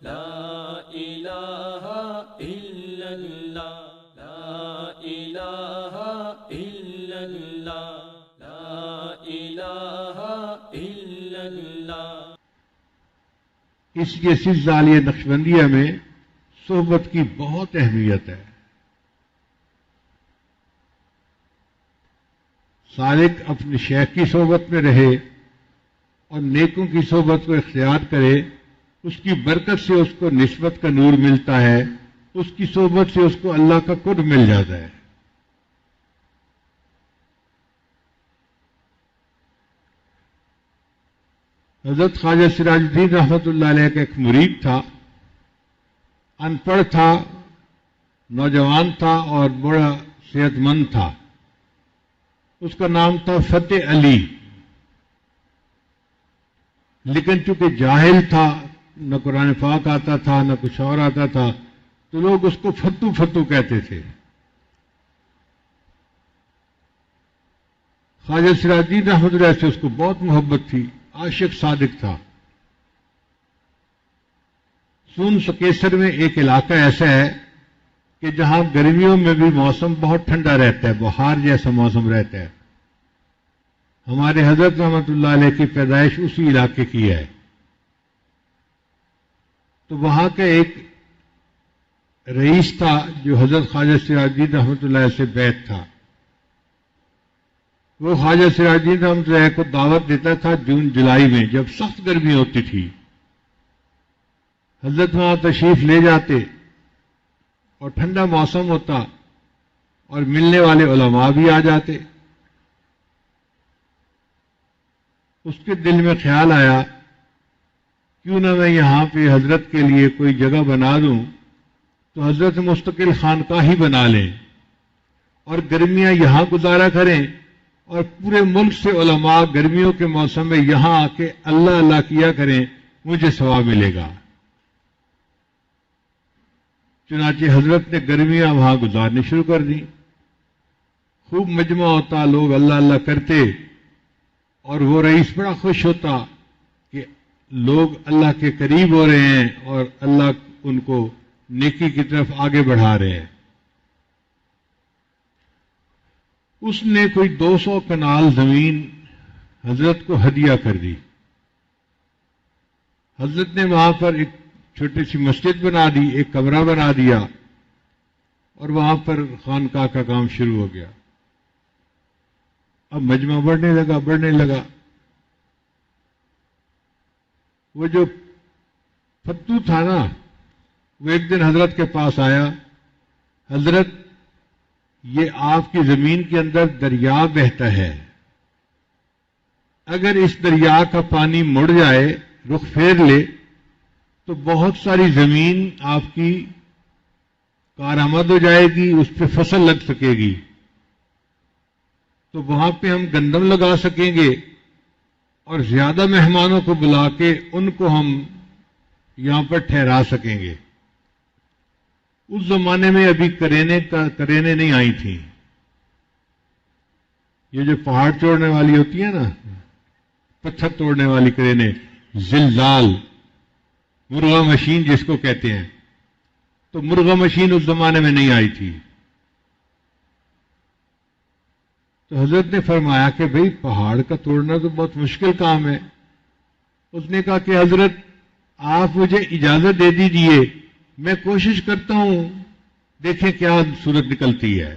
لا الہ الا اللہ لا الہ الا اللہ لا الہ الا اللہ۔ اس جیسی زالیہ نقشبندیہ میں صحبت کی بہت اہمیت ہے۔ سالک اپنے شیخ کی صحبت میں رہے اور نیکوں کی صحبت کو اختیار کرے، اس کی برکت سے اس کو نسبت کا نور ملتا ہے، اس کی صحبت سے اس کو اللہ کا قرب مل جاتا ہے۔ حضرت خواجہ سراج الدین رحمۃ اللہ علیہ کا ایک مرید تھا، ان پڑھ تھا، نوجوان تھا اور بڑا صحت مند تھا۔ اس کا نام تھا فتح علی، لیکن چونکہ جاہل تھا، نہ قرآن پاک آتا تھا نہ کچھ اور آتا تھا، تو لوگ اس کو فتو فتو کہتے تھے۔ خواجہ سراج الدین رحمۃ اللہ سے اس کو بہت محبت تھی، عاشق صادق تھا۔ سون سکیسر میں ایک علاقہ ایسا ہے کہ جہاں گرمیوں میں بھی موسم بہت ٹھنڈا رہتا ہے، بہار جیسا موسم رہتا ہے۔ ہمارے حضرت رحمۃ اللہ علیہ کی پیدائش اسی علاقے کی ہے۔ تو وہاں کا ایک رئیس تھا جو حضرت خواجہ سراج الدین رحمۃ اللہ علیہ سے بیعت تھا۔ وہ خواجہ سراج الدین رحمۃ اللہ علیہ کو دعوت دیتا تھا جون جولائی میں، جب سخت گرمی ہوتی تھی۔ حضرت وہاں تشریف لے جاتے اور ٹھنڈا موسم ہوتا اور ملنے والے علماء بھی آ جاتے۔ اس کے دل میں خیال آیا کیوں نہ میں یہاں پہ حضرت کے لیے کوئی جگہ بنا دوں، تو حضرت مستقل خانقاہ ہی بنا لیں اور گرمیاں یہاں گزارا کریں، اور پورے ملک سے علماء گرمیوں کے موسم میں یہاں آ کے اللہ اللہ کیا کریں، مجھے ثواب ملے گا۔ چنانچہ حضرت نے گرمیاں وہاں گزارنی شروع کر دیں۔ خوب مجمع ہوتا، لوگ اللہ اللہ کرتے، اور وہ رئیس بڑا خوش ہوتا کہ لوگ اللہ کے قریب ہو رہے ہیں اور اللہ ان کو نیکی کی طرف آگے بڑھا رہے ہیں۔ اس نے کوئی 200 کنال زمین حضرت کو ہدیہ کر دی۔ حضرت نے وہاں پر ایک چھوٹی سی مسجد بنا دی، ایک کمرہ بنا دیا، اور وہاں پر خانقاہ کا کام شروع ہو گیا۔ اب مجمع بڑھنے لگا۔ وہ جو فتو تھا نا، وہ ایک دن حضرت کے پاس آیا، حضرت یہ آپ کی زمین کے اندر دریا بہتا ہے، اگر اس دریا کا پانی مڑ جائے، رخ پھیر لے، تو بہت ساری زمین آپ کی کارآمد ہو جائے گی، اس پہ فصل لگ سکے گی، تو وہاں پہ ہم گندم لگا سکیں گے اور زیادہ مہمانوں کو بلا کے ان کو ہم یہاں پر ٹھہرا سکیں گے۔ اس زمانے میں ابھی کرینے نہیں آئی تھیں، یہ جو پہاڑ توڑنے والی ہوتی ہیں نا، پتھر توڑنے والی کرینے، زلزال، مرغا مشین جس کو کہتے ہیں، تو مرغا مشین اس زمانے میں نہیں آئی تھی۔ تو حضرت نے فرمایا کہ بھئی پہاڑ کا توڑنا تو بہت مشکل کام ہے۔ اس نے کہا کہ حضرت آپ مجھے اجازت دے دیجئے، میں کوشش کرتا ہوں، دیکھیں کیا صورت نکلتی ہے۔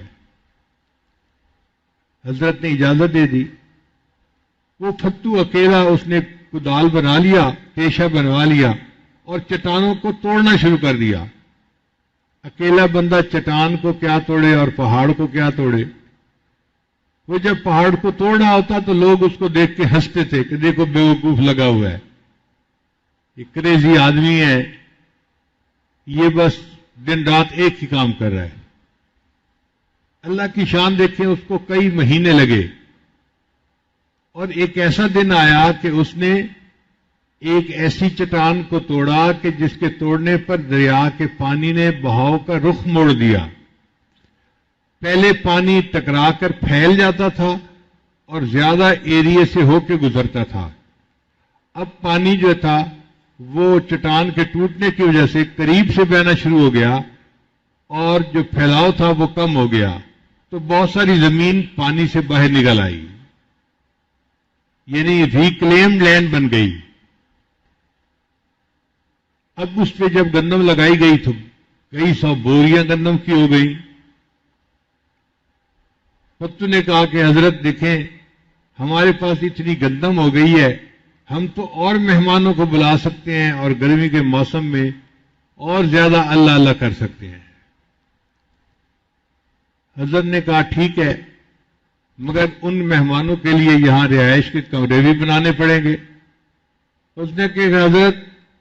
حضرت نے اجازت دے دی۔ وہ فتو اکیلا اس نے کدال بنا لیا، پیشہ بنوا لیا اور چٹانوں کو توڑنا شروع کر دیا۔ اکیلا بندہ چٹان کو کیا توڑے اور پہاڑ کو کیا توڑے۔ وہ جب پہاڑ کو توڑنا ہوتا تو لوگ اس کو دیکھ کے ہنستے تھے کہ دیکھو بیوقوف لگا ہوا ہے، یہ کریزی آدمی ہے، یہ بس دن رات ایک ہی کام کر رہا ہے۔ اللہ کی شان دیکھیں، اس کو کئی مہینے لگے، اور ایک ایسا دن آیا کہ اس نے ایک ایسی چٹان کو توڑا کہ جس کے توڑنے پر دریا کے پانی نے بہاؤ کا رخ موڑ دیا۔ پہلے پانی ٹکرا کر پھیل جاتا تھا اور زیادہ ایریے سے ہو کے گزرتا تھا، اب پانی جو تھا وہ چٹان کے ٹوٹنے کی وجہ سے قریب سے بہنا شروع ہو گیا اور جو پھیلاؤ تھا وہ کم ہو گیا، تو بہت ساری زمین پانی سے باہر نکل آئی، یعنی ریکلیمڈ لینڈ بن گئی۔ اب اس پہ جب گندم لگائی گئی تو کئی 100 بوریاں گندم کی ہو گئی۔ پتو نے کہا کہ حضرت دیکھیں ہمارے پاس اتنی گندم ہو گئی ہے، ہم تو اور مہمانوں کو بلا سکتے ہیں اور گرمی کے موسم میں اور زیادہ اللہ اللہ کر سکتے ہیں۔ حضرت نے کہا ٹھیک ہے، مگر ان مہمانوں کے لیے یہاں رہائش کے کمرے بھی بنانے پڑیں گے۔ اس نے کہا حضرت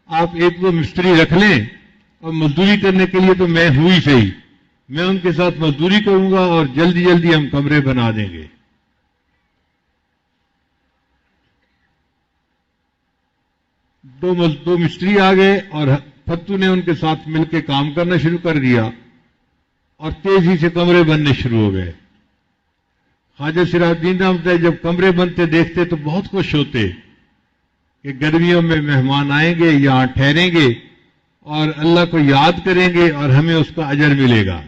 آپ ایک دو مستری رکھ لیں اور مزدوری کرنے کے لیے تو میں ہوئی صحیح، میں ان کے ساتھ مزدوری کروں گا اور جلدی جلدی ہم کمرے بنا دیں گے۔ دو مستری آ گئے اور پتو نے ان کے ساتھ مل کے کام کرنا شروع کر دیا اور تیزی سے کمرے بننے شروع ہو گئے۔ خواجہ سراج الدین رحمۃ اللہ جب کمرے بنتے دیکھتے تو بہت خوش ہوتے کہ گرمیوں میں مہمان آئیں گے، یہاں ٹھہریں گے اور اللہ کو یاد کریں گے اور ہمیں اس کا اجر ملے گا۔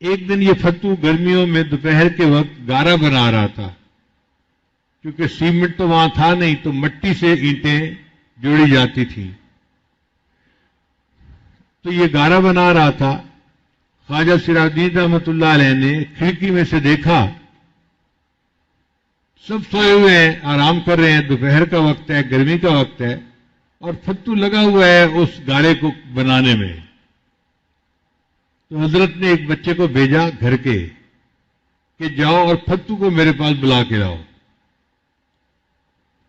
ایک دن یہ فتو گرمیوں میں دوپہر کے وقت گارا بنا رہا تھا، کیونکہ سیمنٹ تو وہاں تھا نہیں تو مٹی سے اینٹیں جوڑی جاتی تھیں، تو یہ گارا بنا رہا تھا۔ خواجہ سراج الدین رحمۃ اللہ علیہ نے کھڑکی میں سے دیکھا سب سوئے ہوئے ہیں، آرام کر رہے ہیں، دوپہر کا وقت ہے، گرمی کا وقت ہے، اور فتو لگا ہوا ہے اس گارے کو بنانے میں۔ تو حضرت نے ایک بچے کو بھیجا گھر کے کہ جاؤ اور فتو کو میرے پاس بلا کے لاؤ۔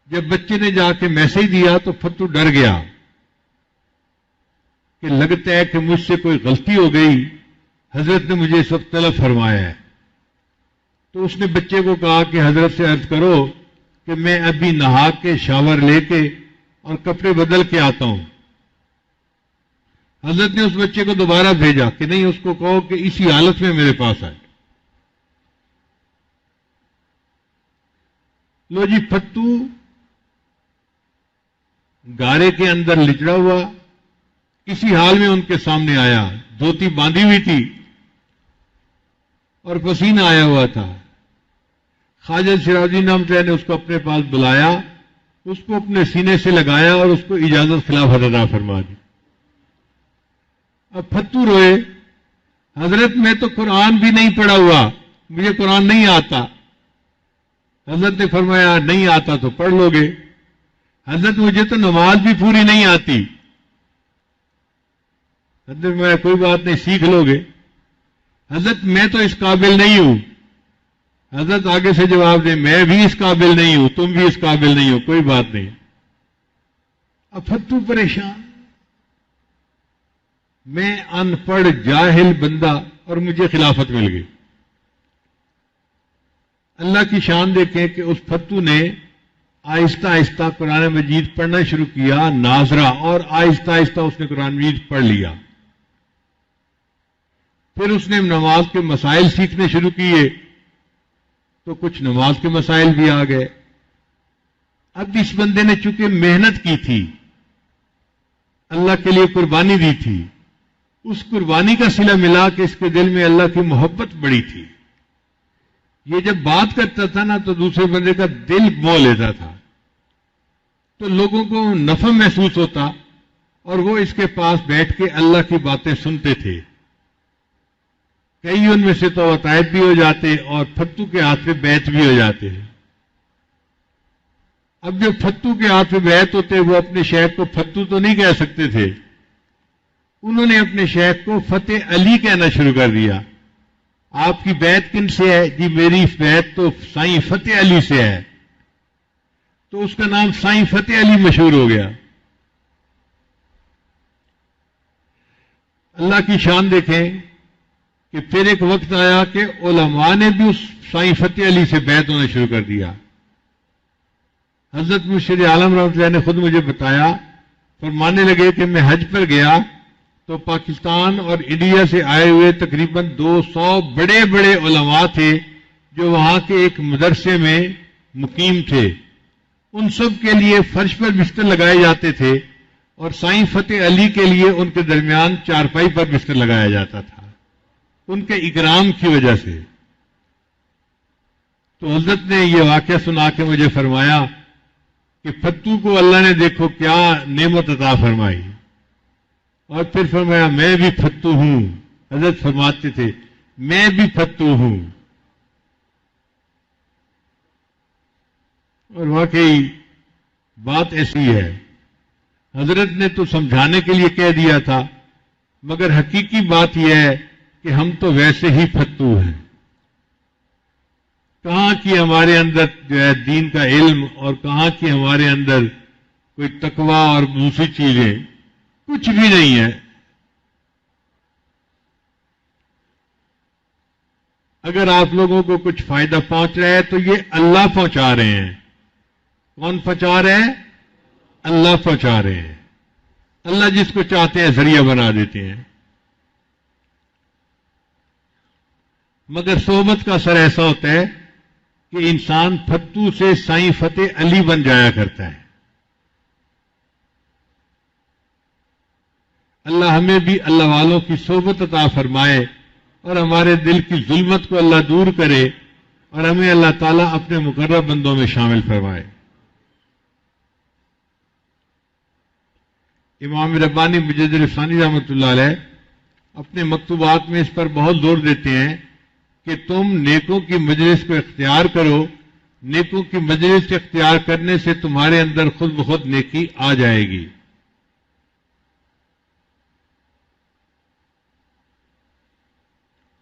جب بچے نے جا کے میسج دیا تو فتو ڈر گیا کہ لگتا ہے کہ مجھ سے کوئی غلطی ہو گئی، حضرت نے مجھے اس وقت طلب فرمایا ہے۔ تو اس نے بچے کو کہا کہ حضرت سے عرض کرو کہ میں ابھی نہا کے شاور لے کے اور کپڑے بدل کے آتا ہوں۔ حضرت نے اس بچے کو دوبارہ بھیجا کہ نہیں، اس کو کہو کہ اسی حالت میں میرے پاس آئے۔ لو جی، فتو گارے کے اندر لچڑا ہوا اسی حال میں ان کے سامنے آیا، دھوتی باندھی ہوئی تھی اور پسینہ آیا ہوا تھا۔ خواجہ سراج الدین رحمۃ اللہ نے اس کو اپنے پاس بلایا، اس کو اپنے سینے سے لگایا اور اس کو اجازت خلافت عطا فرما دی۔ اب فتو روئے، حضرت میں تو قرآن بھی نہیں پڑھا ہوا، مجھے قرآن نہیں آتا۔ حضرت نے فرمایا نہیں آتا تو پڑھ لو گے۔ حضرت مجھے تو نماز بھی پوری نہیں آتی۔ حضرت میں کوئی بات نہیں، سیکھ لو گے۔ حضرت میں تو اس قابل نہیں ہوں۔ حضرت آگے سے جواب دے میں بھی اس قابل نہیں ہوں، تم بھی اس قابل نہیں ہو، کوئی بات نہیں۔ اب فتو پریشان، میں ان پڑھ جاہل بندہ اور مجھے خلافت مل گئی۔ اللہ کی شان دیکھیں کہ اس فتو نے آہستہ آہستہ قرآن مجید پڑھنا شروع کیا، ناظرہ، اور آہستہ آہستہ اس نے قرآن مجید پڑھ لیا۔ پھر اس نے نماز کے مسائل سیکھنے شروع کیے تو کچھ نماز کے مسائل بھی آ گئے۔ اب اس بندے نے چونکہ محنت کی تھی، اللہ کے لیے قربانی دی تھی، اس قربانی کا صلہ ملا کہ اس کے دل میں اللہ کی محبت بڑی تھی۔ یہ جب بات کرتا تھا نا تو دوسرے بندے کا دل مو لیتا تھا، تو لوگوں کو نفع محسوس ہوتا اور وہ اس کے پاس بیٹھ کے اللہ کی باتیں سنتے تھے۔ کئی ان میں سے تو عطائب بھی ہو جاتے اور فتو کے ہاتھ پہ بیعت بھی ہو جاتے ہیں۔ اب جو فتو کے ہاتھ پہ بیعت ہوتے وہ اپنے شیخ کو فتو تو نہیں کہہ سکتے تھے، انہوں نے اپنے شیخ کو فتح علی کہنا شروع کر دیا۔ آپ کی بیعت کن سے ہے؟ جی میری بیعت تو سائیں فتح علی سے ہے۔ تو اس کا نام سائیں فتح علی مشہور ہو گیا۔ اللہ کی شان دیکھیں کہ پھر ایک وقت آیا کہ علماء نے بھی اس سائیں فتح علی سے بیعت ہونا شروع کر دیا۔ حضرت مرشد عالم رحمۃ اللہ نے خود مجھے بتایا، فرمانے لگے کہ میں حج پر گیا تو پاکستان اور انڈیا سے آئے ہوئے تقریباً 200 بڑے بڑے علماء تھے جو وہاں کے ایک مدرسے میں مقیم تھے۔ ان سب کے لیے فرش پر بستر لگائے جاتے تھے اور سائیں فتح علی کے لیے ان کے درمیان چارپائی پر بستر لگایا جاتا تھا ان کے اکرام کی وجہ سے۔ تو حضرت نے یہ واقعہ سنا کے مجھے فرمایا کہ فتو کو اللہ نے دیکھو کیا نعمت عطا فرمائی، اور پھر فرمایا میں بھی فتو ہوں۔ حضرت فرماتے تھے میں بھی فتو ہوں، اور واقعی بات ایسی ہے۔ حضرت نے تو سمجھانے کے لیے کہہ دیا تھا، مگر حقیقی بات یہ ہے کہ ہم تو ویسے ہی فتو ہیں۔ کہاں کی ہمارے اندر جو ہے دین کا علم، اور کہاں کی ہمارے اندر کوئی تقویٰ اور دوسری چیزیں، کچھ بھی نہیں ہے۔ اگر آپ لوگوں کو کچھ فائدہ پہنچ رہا ہے تو یہ اللہ پہنچا رہے ہیں۔ کون پہنچا رہے ہیں؟ اللہ پہنچا رہے ہیں۔ اللہ جس کو چاہتے ہیں ذریعہ بنا دیتے ہیں۔ مگر صحبت کا اثر ایسا ہوتا ہے کہ انسان فتو سے سائیں فتح علی بن جایا کرتا ہے۔ اللہ ہمیں بھی اللہ والوں کی صحبت عطا فرمائے، اور ہمارے دل کی ظلمت کو اللہ دور کرے، اور ہمیں اللہ تعالیٰ اپنے مقرب بندوں میں شامل فرمائے۔ امام ربانی مجدد عرفانی رحمۃ اللہ علیہ اپنے مکتوبات میں اس پر بہت زور دیتے ہیں کہ تم نیکوں کی مجلس کو اختیار کرو، نیکوں کی مجلس اختیار کرنے سے تمہارے اندر خود بخود نیکی آ جائے گی۔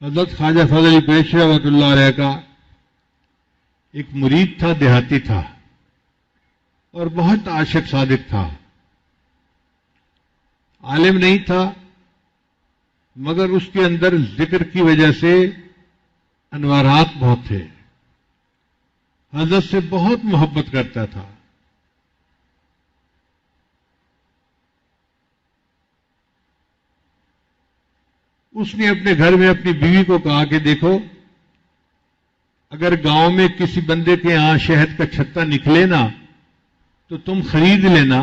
حضرت خواجہ فضل علی قریشی رحمۃ اللہ علیہ کا ایک مرید تھا، دیہاتی تھا، اور بہت عاشق صادق تھا۔ عالم نہیں تھا، مگر اس کے اندر ذکر کی وجہ سے انوارات بہت تھے۔ حضرت سے بہت محبت کرتا تھا۔ اس نے اپنے گھر میں اپنی بیوی کو کہا کہ دیکھو، اگر گاؤں میں کسی بندے کے یہاں شہد کا چھتا نکلے نا تو تم خرید لینا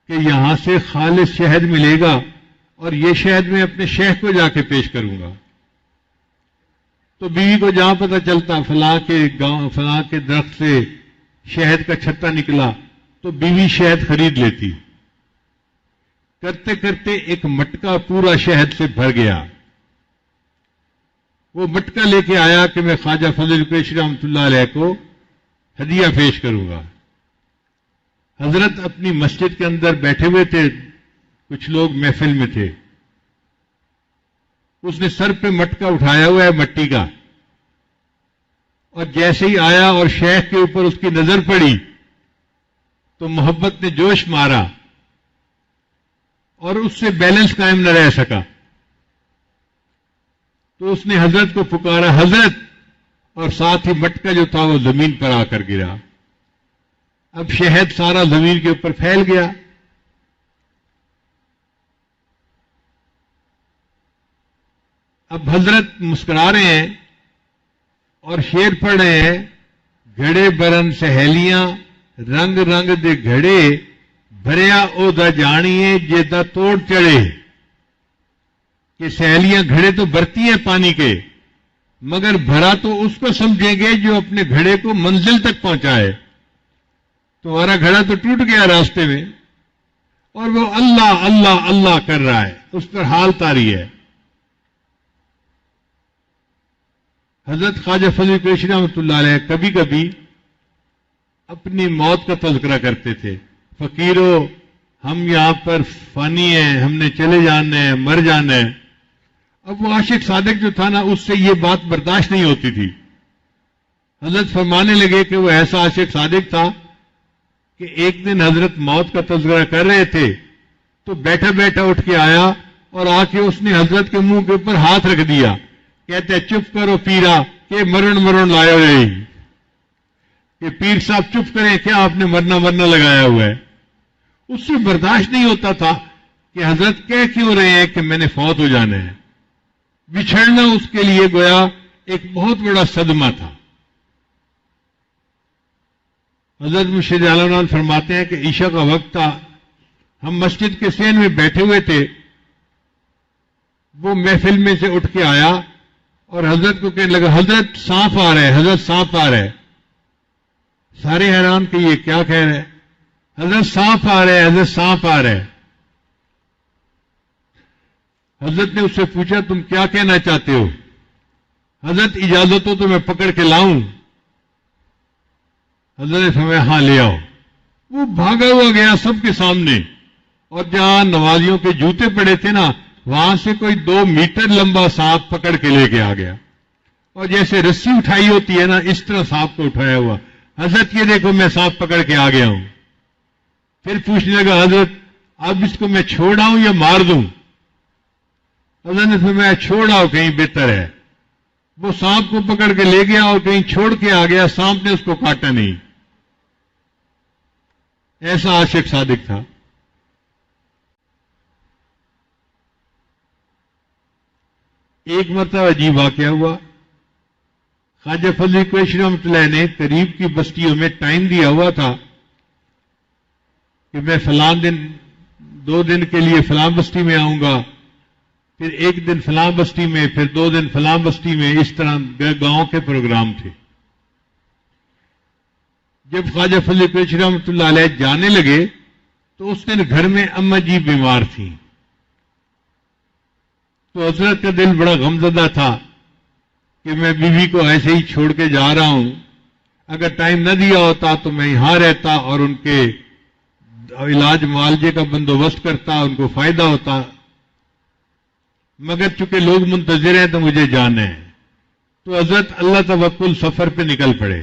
کہ یہاں سے خالص شہد ملے گا، اور یہ شہد میں اپنے شیخ کو جا کے پیش کروں گا۔ تو بیوی کو جہاں پتہ چلتا فلاں کے درخت سے شہد کا چھتا نکلا تو بیوی شہد خرید لیتی۔ کرتے کرتے ایک مٹکا پورا شہد سے بھر گیا۔ وہ مٹکا لے کے آیا کہ میں خواجہ فضل قریشی رحمۃ اللہ علیہ کو ہدیہ پیش کروں گا۔ حضرت اپنی مسجد کے اندر بیٹھے ہوئے تھے، کچھ لوگ محفل میں تھے۔ اس نے سر پہ مٹکا اٹھایا ہوا ہے مٹی کا، اور جیسے ہی آیا اور شیخ کے اوپر اس کی نظر پڑی تو محبت نے جوش مارا، اور اس سے بیلنس قائم نہ رہ سکا۔ تو اس نے حضرت کو پکارا حضرت، اور ساتھ ہی مٹکا جو تھا وہ زمین پر آ کر گرا۔ اب شہد سارا زمین کے اوپر پھیل گیا۔ اب حضرت مسکرا رہے ہیں اور شعر پڑھ رہے ہیں، گھڑے برن سہیلیاں رنگ رنگ دے گھڑے، بھریا او دا جانیے جے دا توڑ چڑھے۔ کہ سہیلیاں گھڑے تو بھرتی ہیں پانی کے، مگر بھرا تو اس کو سمجھیں گے جو اپنے گھڑے کو منزل تک پہنچائے۔ تمہارا گھڑا تو ٹوٹ گیا راستے میں، اور وہ اللہ اللہ اللہ کر رہا ہے، اس پر حال طاری ہے۔ حضرت خواجہ فضل قریشی رحمۃ اللہ علیہ کبھی کبھی اپنی موت کا تذکرہ کرتے تھے۔ فقیرو، ہم یہاں پر فانی ہیں، ہم نے چلے جانا ہے، مر جانا ہے۔ اب وہ عاشق صادق جو تھا نا، اس سے یہ بات برداشت نہیں ہوتی تھی۔ حضرت فرمانے لگے کہ وہ ایسا عاشق صادق تھا کہ ایک دن حضرت موت کا تذکرہ کر رہے تھے تو بیٹھا بیٹھا اٹھ کے آیا، اور آ کے اس نے حضرت کے منہ کے اوپر ہاتھ رکھ دیا۔ کہتے چپ کرو پیرا، کہ مرن لائے ہوئے، کہ پیر صاحب چپ کریں، کیا آپ نے مرنا لگایا ہوا ہے۔ اس سے برداشت نہیں ہوتا تھا کہ حضرت کہہ کیوں رہے ہیں کہ میں نے فوت ہو جانا ہے۔ بچھڑنا اس کے لیے گویا ایک بہت بڑا صدمہ تھا۔ حضرت مرشد عالم فرماتے ہیں کہ عشاء کا وقت تھا، ہم مسجد کے صحن میں بیٹھے ہوئے تھے، وہ محفل میں سے اٹھ کے آیا اور حضرت کو کہنے لگا حضرت سانپ آ رہا ہے، حضرت سانپ آ رہا ہے۔ سارے حیران کہ یہ کیا کہہ رہے ہیں، حضرت سانپ آ رہا ہے، حضرت سانپ آ رہا ہے۔ حضرت نے اس سے پوچھا تم کیا کہنا چاہتے ہو؟ حضرت اجازت ہو تو میں پکڑ کے لاؤں؟ حضرت نے فرمایا ہاں لے آؤ۔ وہ بھاگا ہوا گیا سب کے سامنے، اور جہاں نمازیوں کے جوتے پڑے تھے نا وہاں سے کوئی 2 میٹر لمبا سانپ پکڑ کے لے کے آ گیا، اور جیسے رسی اٹھائی ہوتی ہے نا اس طرح سانپ کو اٹھایا ہوا۔ حضرت یہ دیکھو میں سانپ پکڑ کے آ گیا ہوں۔ پھر پوچھنے لگا حضرت اب اس کو میں چھوڑ آؤں یا مار دوں؟ حضرت نے فرمایا چھوڑ آؤ کہیں بہتر ہے۔ وہ سانپ کو پکڑ کے لے گیا اور کہیں چھوڑ کے آ گیا، سانپ نے اس کو کاٹا نہیں۔ ایسا عاشق صادق تھا۔ ایک مرتبہ عجیب واقعہ ہوا، خواجہ فضل قریشی رحمۃ اللہ نے قریب کی بستیوں میں ٹائم دیا ہوا تھا کہ میں فلاں دن 2 دن کے لیے فلاں بستی میں آؤں گا، پھر 1 دن فلاں بستی میں، پھر 2 دن فلاں بستی میں، اس طرح گاؤں کے پروگرام تھے۔ جب خواجہ فضل قریشی رحمۃ اللہ علیہ جانے لگے تو اس دن گھر میں اماں جی بیمار تھیں، تو حضرت کا دل بڑا غمزدہ تھا کہ میں بیوی کو ایسے ہی چھوڑ کے جا رہا ہوں، اگر ٹائم نہ دیا ہوتا تو میں یہاں رہتا اور ان کے علاج معالجے کا بندوبست کرتا، ان کو فائدہ ہوتا، مگر چونکہ لوگ منتظر ہیں تو مجھے جانا ہے۔ تو حضرت اللہ توکل سفر پہ نکل پڑے،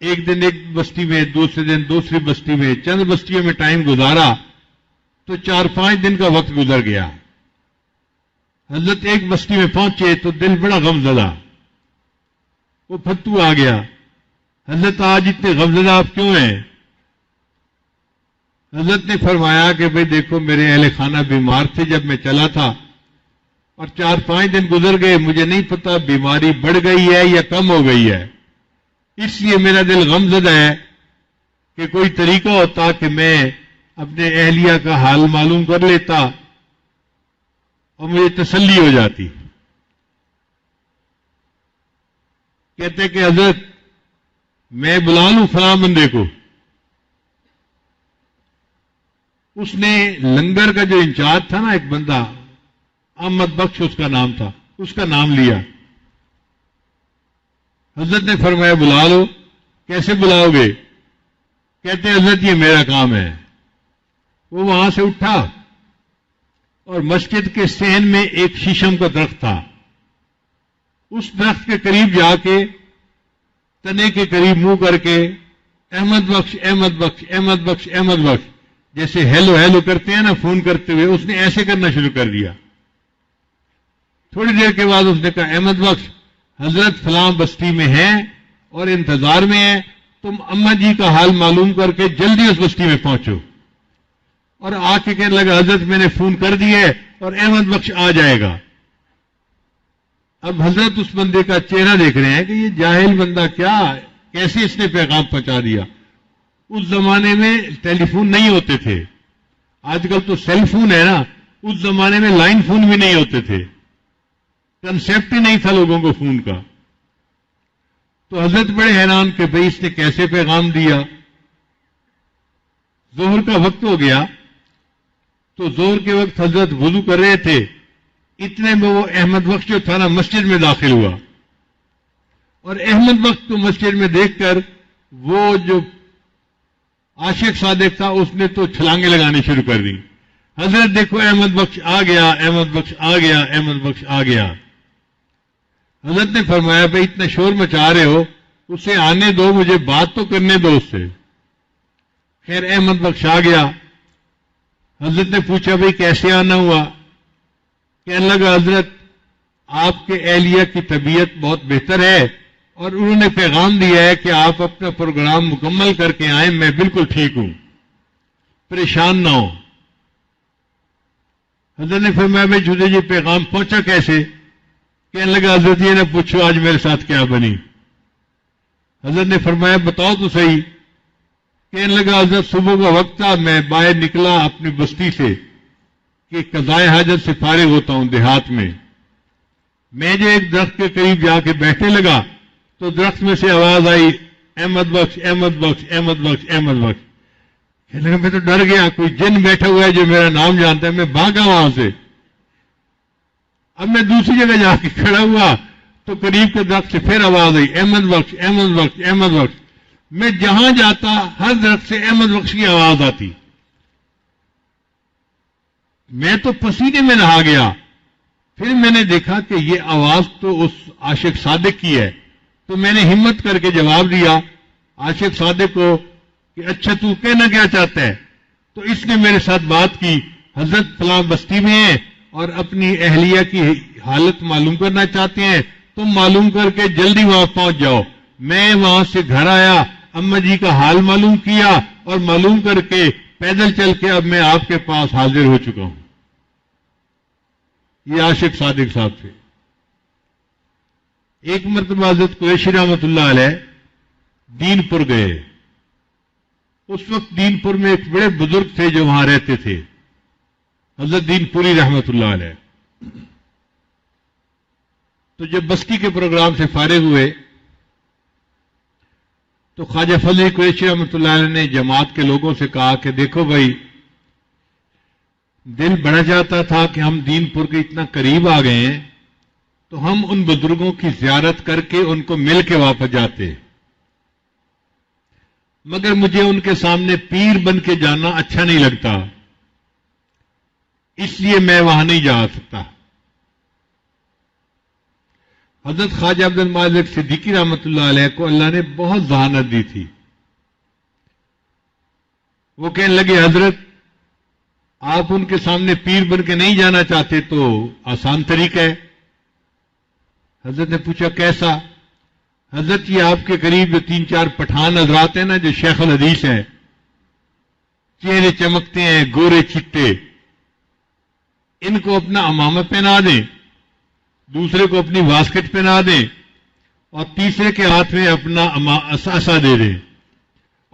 ایک دن ایک بستی میں، دوسرے دن دوسری بستی میں، چند بستیوں میں ٹائم گزارا تو 4-5 دن کا وقت گزر گیا۔ حضرت ایک بستی میں پہنچے تو دل بڑا غمزدہ، وہ پھتو آ گیا، حضرت آج اتنے غمزدہ آپ کیوں ہیں؟ حضرت نے فرمایا کہ بھئی دیکھو میرے اہل خانہ بیمار تھے جب میں چلا تھا، اور 4-5 دن گزر گئے، مجھے نہیں پتا بیماری بڑھ گئی ہے یا کم ہو گئی ہے، اس لیے میرا دل غمزدہ ہے کہ کوئی طریقہ ہوتا کہ میں اپنے اہلیہ کا حال معلوم کر لیتا اور مجھے تسلی ہو جاتی۔ کہتے کہ حضرت میں بلا لوں فلاں بندے کو۔ اس نے لنگر کا جو انچارج تھا نا ایک بندہ، احمد بخش اس کا نام تھا، اس کا نام لیا۔ حضرت نے فرمایا بلا لو۔ کیسے بلاؤ گے؟ کہتے حضرت یہ میرا کام ہے۔ وہ وہاں سے اٹھا اور مسجد کے صحن میں ایک شیشم کا درخت تھا، اس درخت کے قریب جا کے تنے کے قریب منہ کر کے احمد بخش احمد بخش احمد بخش احمد بخش جیسے ہیلو ہیلو کرتے ہیں نا فون کرتے ہوئے، اس نے ایسے کرنا شروع کر دیا۔ تھوڑی دیر کے بعد اس نے کہا احمد بخش حضرت فلاں بستی میں ہیں اور انتظار میں ہیں، تم اماں جی کا حال معلوم کر کے جلدی اس بستی میں پہنچو۔ اور آ کے کہنے لگا حضرت میں نے فون کر دی ہے اور احمد بخش آ جائے گا۔ اب حضرت اس بندے کا چہرہ دیکھ رہے ہیں کہ یہ جاہل بندہ کیسے اس نے پیغام پہنچا دیا۔ اس زمانے میں ٹیلی فون نہیں ہوتے تھے، آج کل تو سیل فون ہے نا، اس زمانے میں لائن فون بھی نہیں ہوتے تھے، کنسیپٹ ہی نہیں تھا لوگوں کو فون کا۔ تو حضرت بڑے حیران کہ بھئی اس نے کیسے پیغام دیا۔ ظہر کا وقت ہو گیا تو ظہر کے وقت حضرت وضو کر رہے تھے، اتنے میں وہ احمد بخش جو تھا نا مسجد میں داخل ہوا، اور احمد بخش کو مسجد میں دیکھ کر وہ جو عاشق صادق تھا اس نے تو چھلانگیں لگانی شروع کر دی۔ حضرت دیکھو احمد بخش آ گیا، احمد بخش آ گیا، احمد بخش آ گیا۔ حضرت نے فرمایا بھائی اتنا شور مچا رہے ہو، اسے آنے دو، مجھے بات تو کرنے دو اس سے۔ خیر احمد بخش آ گیا۔ حضرت نے پوچھا بھائی کیسے آنا ہوا؟ کہنے لگا حضرت آپ کے اہلیہ کی طبیعت بہت بہتر ہے اور انہوں نے پیغام دیا ہے کہ آپ اپنا پروگرام مکمل کر کے آئیں، میں بالکل ٹھیک ہوں، پریشان نہ ہو۔ حضرت نے فرمایا بھائی جھوٹے جی پیغام پہنچا کیسے؟ کہنے لگا حضرت یہ نہ پوچھو آج میرے ساتھ کیا بنی۔ حضرت نے فرمایا بتاؤ تو صحیح. کہنے لگا حضرت صبح کا وقت تھا, میں باہر نکلا اپنی بستی سے کہ قضائے حاجت سے فارغ ہوتا ہوں دیہات میں. میں جو ایک درخت کے قریب جا کے بیٹھنے لگا تو درخت میں سے آواز آئی, احمد بخش احمد بخش احمد بخش احمد بخش. کہنے لگا میں تو ڈر گیا, کوئی جن بیٹھا ہوا ہے جو میرا نام جانتا ہے. میں بھاگا وہاں سے. اب میں دوسری جگہ جا کے کھڑا ہوا تو قریب کے درخت سے پھر آواز آئی, احمد بخش احمد بخش احمد بخش. میں جہاں جاتا ہر درخت سے احمد بخش کی آواز آتی. میں تو پسینے میں نہا گیا. پھر میں نے دیکھا کہ یہ آواز تو اس عاشق صادق کی ہے, تو میں نے ہمت کر کے جواب دیا عاشق صادق کو کہ اچھا تو کہنا کیا چاہتا ہے؟ تو اس نے میرے ساتھ بات کی, حضرت فلاں بستی میں ہیں اور اپنی اہلیہ کی حالت معلوم کرنا چاہتے ہیں, تم معلوم کر کے جلدی وہاں پہنچ جاؤ. میں وہاں سے گھر آیا, اما جی کا حال معلوم کیا اور معلوم کر کے پیدل چل کے اب میں آپ کے پاس حاضر ہو چکا ہوں. یہ عاشق صادق صاحب تھے. ایک مرتبہ حضرت قریشی رحمۃ اللہ علیہ دین پور گئے. اس وقت دین پور میں ایک بڑے بزرگ تھے جو وہاں رہتے تھے, حضرت دین پوری رحمۃ اللہ علیہ. تو جب بستی کے پروگرام سے فارغ ہوئے تو خواجہ فضل قریشی رحمۃ اللہ علیہ نے جماعت کے لوگوں سے کہا کہ دیکھو بھائی, دل بڑا جاتا تھا کہ ہم دین پور کے اتنا قریب آ گئے ہیں تو ہم ان بزرگوں کی زیارت کر کے ان کو مل کے واپس جاتے, مگر مجھے ان کے سامنے پیر بن کے جانا اچھا نہیں لگتا, اس لیے میں وہاں نہیں جا سکتا. حضرت خواجہ عبد المالک صدیقی رحمۃ اللہ علیہ کو اللہ نے بہت ذہانت دی تھی. وہ کہنے لگے حضرت آپ ان کے سامنے پیر بن کے نہیں جانا چاہتے تو آسان طریقہ ہے. حضرت نے پوچھا کیسا؟ حضرت یہ آپ کے قریب جو 3-4 پٹھان حضرات ہیں نا جو شیخ الحدیث ہیں, چہرے چمکتے ہیں, گورے چٹے, ان کو اپنا امامہ پہنا دیں, دوسرے کو اپنی واسکٹ پہنا دیں اور تیسرے کے ہاتھ میں اپنا عصا دے دیں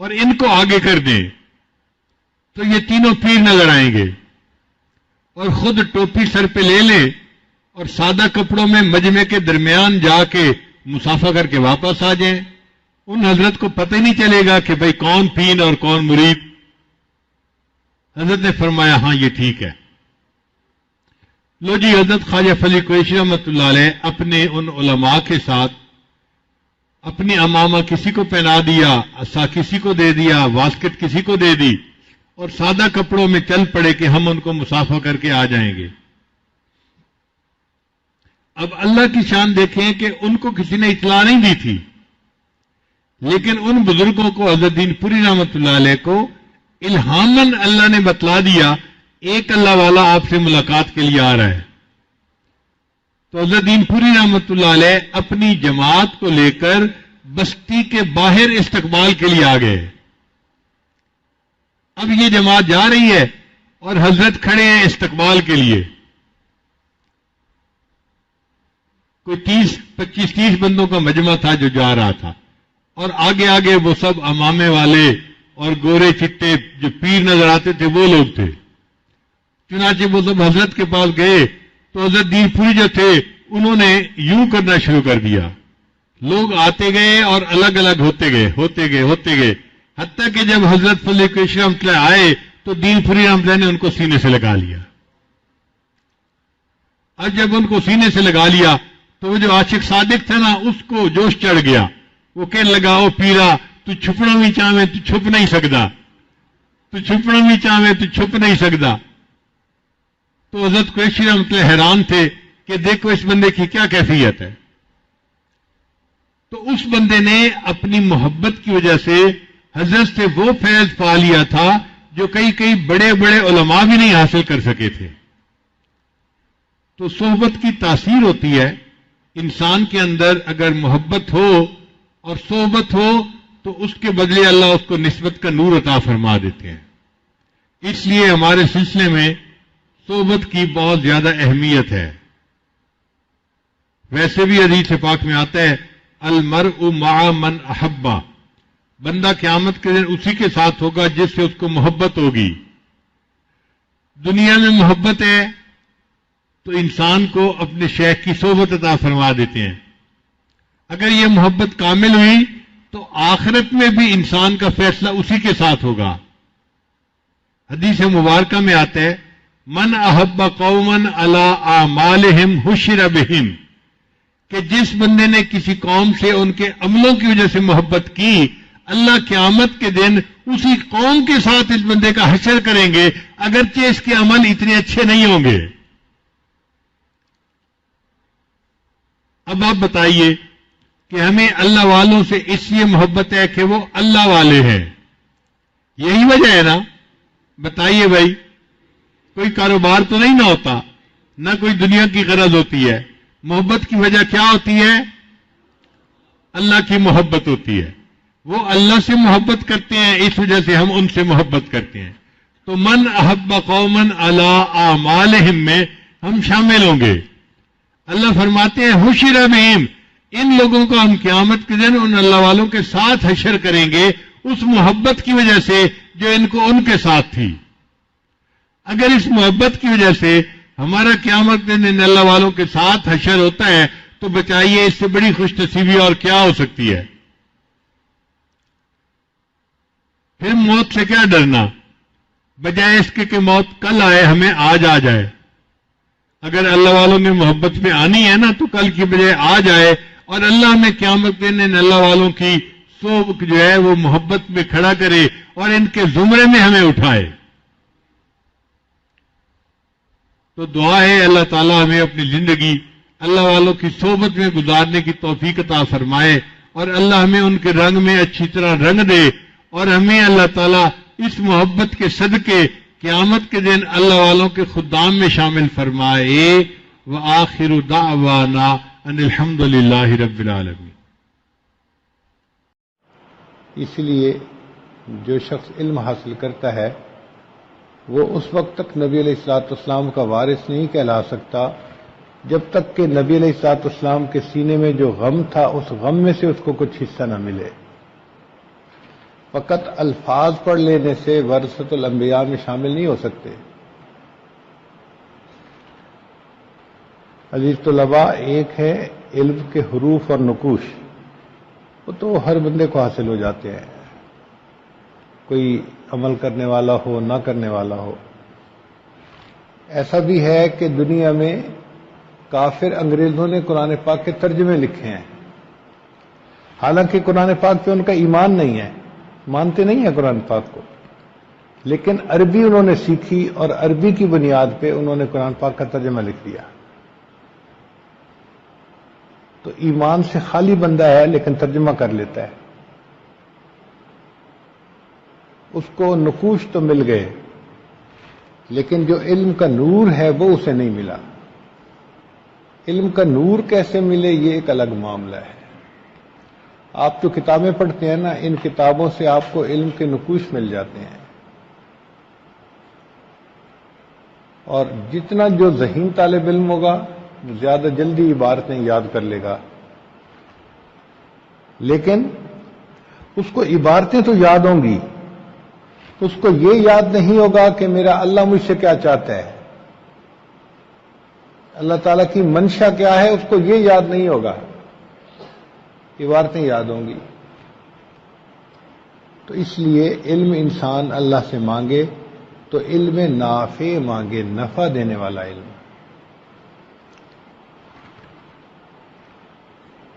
اور ان کو آگے کر دیں تو یہ تینوں پیر نظر آئیں گے. اور خود ٹوپی سر پہ لے لیں اور سادہ کپڑوں میں مجمع کے درمیان جا کے مسافہ کر کے واپس آ جائیں. ان حضرت کو پتہ ہی نہیں چلے گا کہ بھئی کون پیر اور کون مرید. حضرت نے فرمایا ہاں یہ ٹھیک ہے. لو جی, حضرت خواجہ فضل قریشی رحمۃ اللہ علیہ اپنے ان علماء کے ساتھ اپنی امامہ کسی کو پہنا دیا, عصا کسی کو دے دیا, واسکٹ کسی کو دے دی اور سادہ کپڑوں میں چل پڑے کہ ہم ان کو مسافہ کر کے آ جائیں گے. اب اللہ کی شان دیکھیں کہ ان کو کسی نے اطلاع نہیں دی تھی, لیکن ان بزرگوں کو حضرت دین پوری رحمۃ اللہ علیہ کو الہاماً اللہ نے بتلا دیا ایک اللہ والا آپ سے ملاقات کے لیے آ رہا ہے. تو حضرت دین پوری رحمۃ اللہ علیہ اپنی جماعت کو لے کر بستی کے باہر استقبال کے لیے آ گئے. اب یہ جماعت جا رہی ہے اور حضرت کھڑے ہیں استقبال کے لیے. کوئی 25-30 بندوں کا مجمع تھا جو جا رہا تھا اور آگے آگے وہ سب امامے والے اور گورے چٹے جو پیر نظر آتے تھے وہ لوگ تھے. چنانچہ وہ سب حضرت کے پاس گئے تو حضرت دین پوری جو تھے انہوں نے یوں کرنا شروع کر دیا. لوگ آتے گئے اور الگ الگ ہوتے گئے حتیٰ کہ جب حضرت فضل قریشی رحمۃ اللہ آئے تو دین پوری رحمۃ اللہ نے ان کو سینے سے لگا لیا. اور جب ان کو سینے سے لگا لیا تو وہ جو عاشق صادق تھا نا اس کو جوش چڑھ گیا. وہ کہنے لگا او پیرا تو چھپنا بھی چاہے تو چھپ نہیں سکتا, تو چھپنا بھی چاہے تو چھپ نہیں سکتا. تو حضرت قریشی رحمۃ اللہ حیران تھے کہ دیکھو اس بندے کی کیا کیفیت ہے. تو اس بندے نے اپنی محبت کی وجہ سے حضرت سے وہ فیض پا لیا تھا جو کئی بڑے بڑے علماء بھی نہیں حاصل کر سکے تھے. تو صحبت کی تاثیر ہوتی ہے. انسان کے اندر اگر محبت ہو اور صحبت ہو تو اس کے بدلے اللہ اس کو نسبت کا نور عطا فرما دیتے ہیں. اس لیے ہمارے سلسلے میں صحبت کی بہت زیادہ اہمیت ہے. ویسے بھی حدیث پاک میں آتا ہے المرء مع من احبا، بندہ قیامت کے دن اسی کے ساتھ ہوگا جس سے اس کو محبت ہوگی۔ دنیا میں محبت ہے تو انسان کو اپنے شیخ کی صحبت عطا فرما دیتے ہیں، اگر یہ محبت کامل ہوئی تو آخرت میں بھی انسان کا فیصلہ اسی کے ساتھ ہوگا۔ حدیث مبارکہ میں آتا ہے من احب قوما علی اعمالہم حشر بہم، کہ جس بندے نے کسی قوم سے ان کے عملوں کی وجہ سے محبت کی، اللہ قیامت کے دن اسی قوم کے ساتھ اس بندے کا حشر کریں گے، اگرچہ اس کے عمل اتنے اچھے نہیں ہوں گے۔ اب آپ بتائیے کہ ہمیں اللہ والوں سے اس لیے محبت ہے کہ وہ اللہ والے ہیں، یہی وجہ ہے نا؟ بتائیے بھائی، کوئی کاروبار تو نہیں نہ ہوتا، نہ کوئی دنیا کی غرض ہوتی ہے، محبت کی وجہ کیا ہوتی ہے؟ اللہ کی محبت ہوتی ہے، وہ اللہ سے محبت کرتے ہیں، اس وجہ سے ہم ان سے محبت کرتے ہیں۔ تو من احب قوما علی اعمالہم میں ہم شامل ہوں گے۔ اللہ فرماتے ہیں حشر بہم، ان لوگوں کو ہم قیامت کے دن ان اللہ والوں کے ساتھ حشر کریں گے، اس محبت کی وجہ سے جو ان کو ان کے ساتھ تھی۔ اگر اس محبت کی وجہ سے ہمارا قیامت کے دن ان اللہ والوں کے ساتھ حشر ہوتا ہے تو بتائیے اس سے بڑی خوش نصیبی اور کیا ہو سکتی ہے؟ پھر موت سے کیا ڈرنا، بجائے اس کے کہ موت کل آئے ہمیں آج آ جائے۔ اگر اللہ والوں نے محبت میں آنی ہے نا تو کل کی بجائے آج آئے، اور اللہ ہمیں قیامت کے دن ان اللہ والوں کی صحبت جو ہے وہ محبت میں کھڑا کرے اور ان کے زمرے میں ہمیں اٹھائے۔ تو دعا ہے اللہ تعالیٰ ہمیں اپنی زندگی اللہ والوں کی صحبت میں گزارنے کی توفیق عطا فرمائے، اور اللہ ہمیں ان کے رنگ میں اچھی طرح رنگ دے، اور ہمیں اللہ تعالیٰ اس محبت کے صدقے قیامت کے دن اللہ والوں کے خدام میں شامل فرمائے۔ وآخر دعوانا ان الحمد للہ رب العالمین۔ اس لیے جو شخص علم حاصل کرتا ہے وہ اس وقت تک نبی علیہ الصلوۃ والسلام کا وارث نہیں کہلا سکتا جب تک کہ نبی علیہ الصلوۃ والسلام کے سینے میں جو غم تھا اس غم میں سے اس کو کچھ حصہ نہ ملے۔ فقط الفاظ پڑھ لینے سے ورثۃ الانبیاء میں شامل نہیں ہو سکتے۔ عزیز طلباء، ایک ہے علم کے حروف اور نقوش، وہ تو ہر بندے کو حاصل ہو جاتے ہیں، کوئی عمل کرنے والا ہو نہ کرنے والا ہو۔ ایسا بھی ہے کہ دنیا میں کافر انگریزوں نے قرآن پاک کے ترجمے لکھے ہیں، حالانکہ قرآن پاک پہ ان کا ایمان نہیں ہے، مانتے نہیں ہیں قرآن پاک کو، لیکن عربی انہوں نے سیکھی اور عربی کی بنیاد پہ انہوں نے قرآن پاک کا ترجمہ لکھ دیا۔ تو ایمان سے خالی بندہ ہے لیکن ترجمہ کر لیتا ہے، اس کو نقوش تو مل گئے لیکن جو علم کا نور ہے وہ اسے نہیں ملا۔ علم کا نور کیسے ملے یہ ایک الگ معاملہ ہے۔ آپ جو کتابیں پڑھتے ہیں نا، ان کتابوں سے آپ کو علم کے نقوش مل جاتے ہیں، اور جتنا جو ذہین طالب علم ہوگا زیادہ جلدی عبارتیں یاد کر لے گا، لیکن اس کو عبارتیں تو یاد ہوں گی، اس کو یہ یاد نہیں ہوگا کہ میرا اللہ مجھ سے کیا چاہتا ہے، اللہ تعالیٰ کی منشا کیا ہے، اس کو یہ یاد نہیں ہوگا، عبارتیں یاد ہوں گی۔ تو اس لیے علم انسان اللہ سے مانگے تو علم نافع مانگے، نفع دینے والا علم۔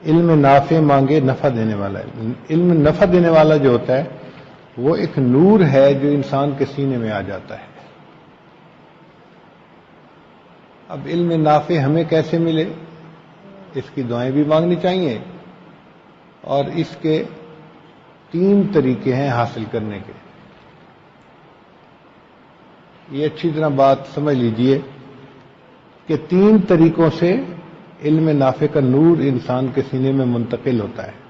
علم نافع مانگے، نفع دینے والا علم۔ علم نفع دینے والا جو ہوتا ہے وہ ایک نور ہے جو انسان کے سینے میں آ جاتا ہے۔ اب علم نافع ہمیں کیسے ملے؟ اس کی دعائیں بھی مانگنی چاہیے، اور اس کے 3 طریقے ہیں حاصل کرنے کے۔ یہ اچھی طرح بات سمجھ لیجئے کہ 3 طریقوں سے علم نافع کا نور انسان کے سینے میں منتقل ہوتا ہے۔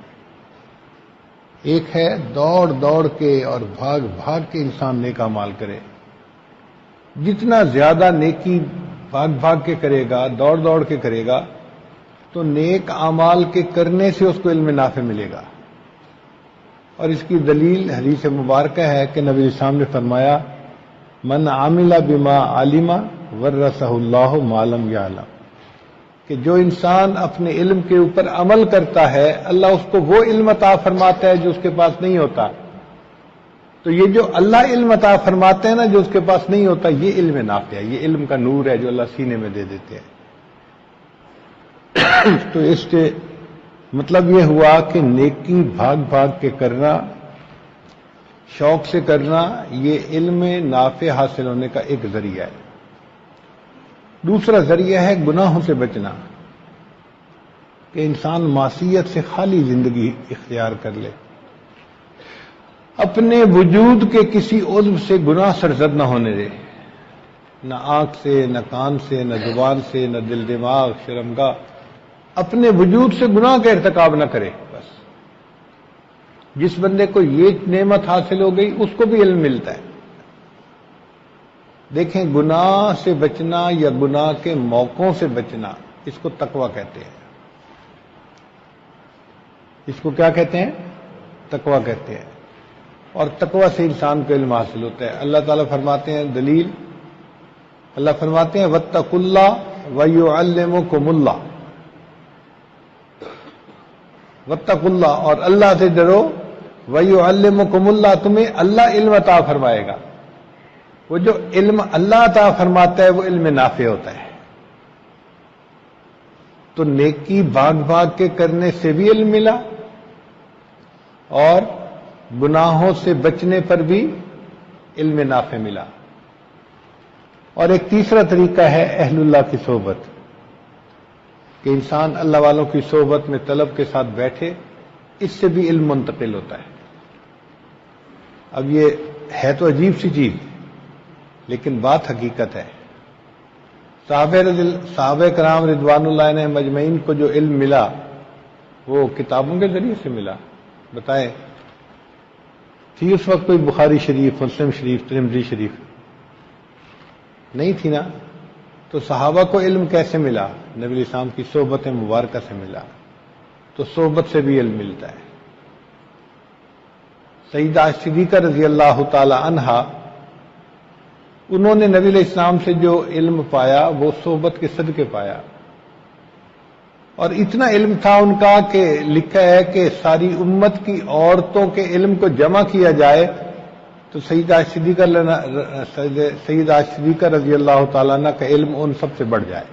ایک ہے دوڑ دوڑ کے اور بھاگ بھاگ کے انسان نیک اعمال کرے۔ جتنا زیادہ نیکی بھاگ بھاگ کے کرے گا، دوڑ دوڑ کے کرے گا، تو تو نیک اعمال کے کرنے سے اس کو علم نافع ملے گا. اور اس کی دلیل حدیث مبارکہ ہے کہ نبی اسلام نے فرمایا من عامل بما علم ورثہ اللہ ما لم یعلم، کہ جو انسان اپنے علم کے اوپر عمل کرتا ہے اللہ اس کو وہ علم عطا فرماتا ہے جو اس کے پاس نہیں ہوتا. تو یہ جو اللہ علم عطا فرماتے ہیں نا جو اس کے پاس نہیں ہوتا، یہ علم نافع ہے، یہ علم کا نور ہے جو اللہ سینے میں دے دیتے ہیں. تو اس کے مطلب یہ ہوا کہ نیکی بھاگ بھاگ کے کرنا، شوق سے کرنا، یہ علم نافع حاصل ہونے کا ایک ذریعہ ہے. دوسرا ذریعہ ہے گناہوں سے بچنا، کہ انسان معصیت سے خالی زندگی اختیار کر لے، اپنے وجود کے کسی عضو سے گناہ سرزد نہ ہونے دے، نہ آنکھ سے، نہ کان سے، نہ زبان سے، نہ دل دماغ شرمگاہ، اپنے وجود سے گناہ کا ارتکاب نہ کرے. بس جس بندے کو یہ نعمت حاصل ہو گئی اس کو بھی علم ملتا ہے. دیکھیں گناہ سے بچنا یا گناہ کے موقعوں سے بچنا، اس کو تقویٰ کہتے ہیں. اس کو کیا کہتے ہیں؟ تقویٰ کہتے ہیں. اور تقویٰ سے انسان کو علم حاصل ہوتا ہے. اللہ تعالیٰ فرماتے ہیں دلیل، اللہ فرماتے ہیں واتقوا اللہ ویعلمکم اللہ، واتقوا اللہ، اور اللہ سے ڈرو، ویعلمکم اللہ، تمہیں اللہ علم عطا فرمائے گا. وہ جو علم اللہ عطا فرماتا ہے وہ علم نافع ہوتا ہے. تو نیکی بھاگ بھاگ کے کرنے سے بھی علم ملا، اور گناہوں سے بچنے پر بھی علم نافع ملا. اور ایک تیسرا طریقہ ہے اہل اللہ کی صحبت، کہ انسان اللہ والوں کی صحبت میں طلب کے ساتھ بیٹھے، اس سے بھی علم منتقل ہوتا ہے. اب یہ ہے تو عجیب سی چیز، لیکن بات حقیقت ہے. صحابہ کرام رضوان اللہ علیہم مجمعین کو جو علم ملا وہ کتابوں کے ذریعے سے ملا. بتائیں، تھی اس وقت کوئی بخاری شریف، مسلم شریف، ترمذی شریف نہیں تھی نا؟ تو صحابہ کو علم کیسے ملا؟ نبی علیہ السلام کی صحبت مبارکہ سے ملا. تو صحبت سے بھی علم ملتا ہے. سیدہ صدیقہ رضی اللہ تعالی عنہا، انہوں نے نبی علیہ السلام سے جو علم پایا وہ صحبت کے صدقے پایا. اور اتنا علم تھا ان کا کہ لکھا ہے کہ ساری امت کی عورتوں کے علم کو جمع کیا جائے تو سیدہ صدیقہ رضی اللہ تعالیٰ عنہ کا علم ان سب سے بڑھ جائے.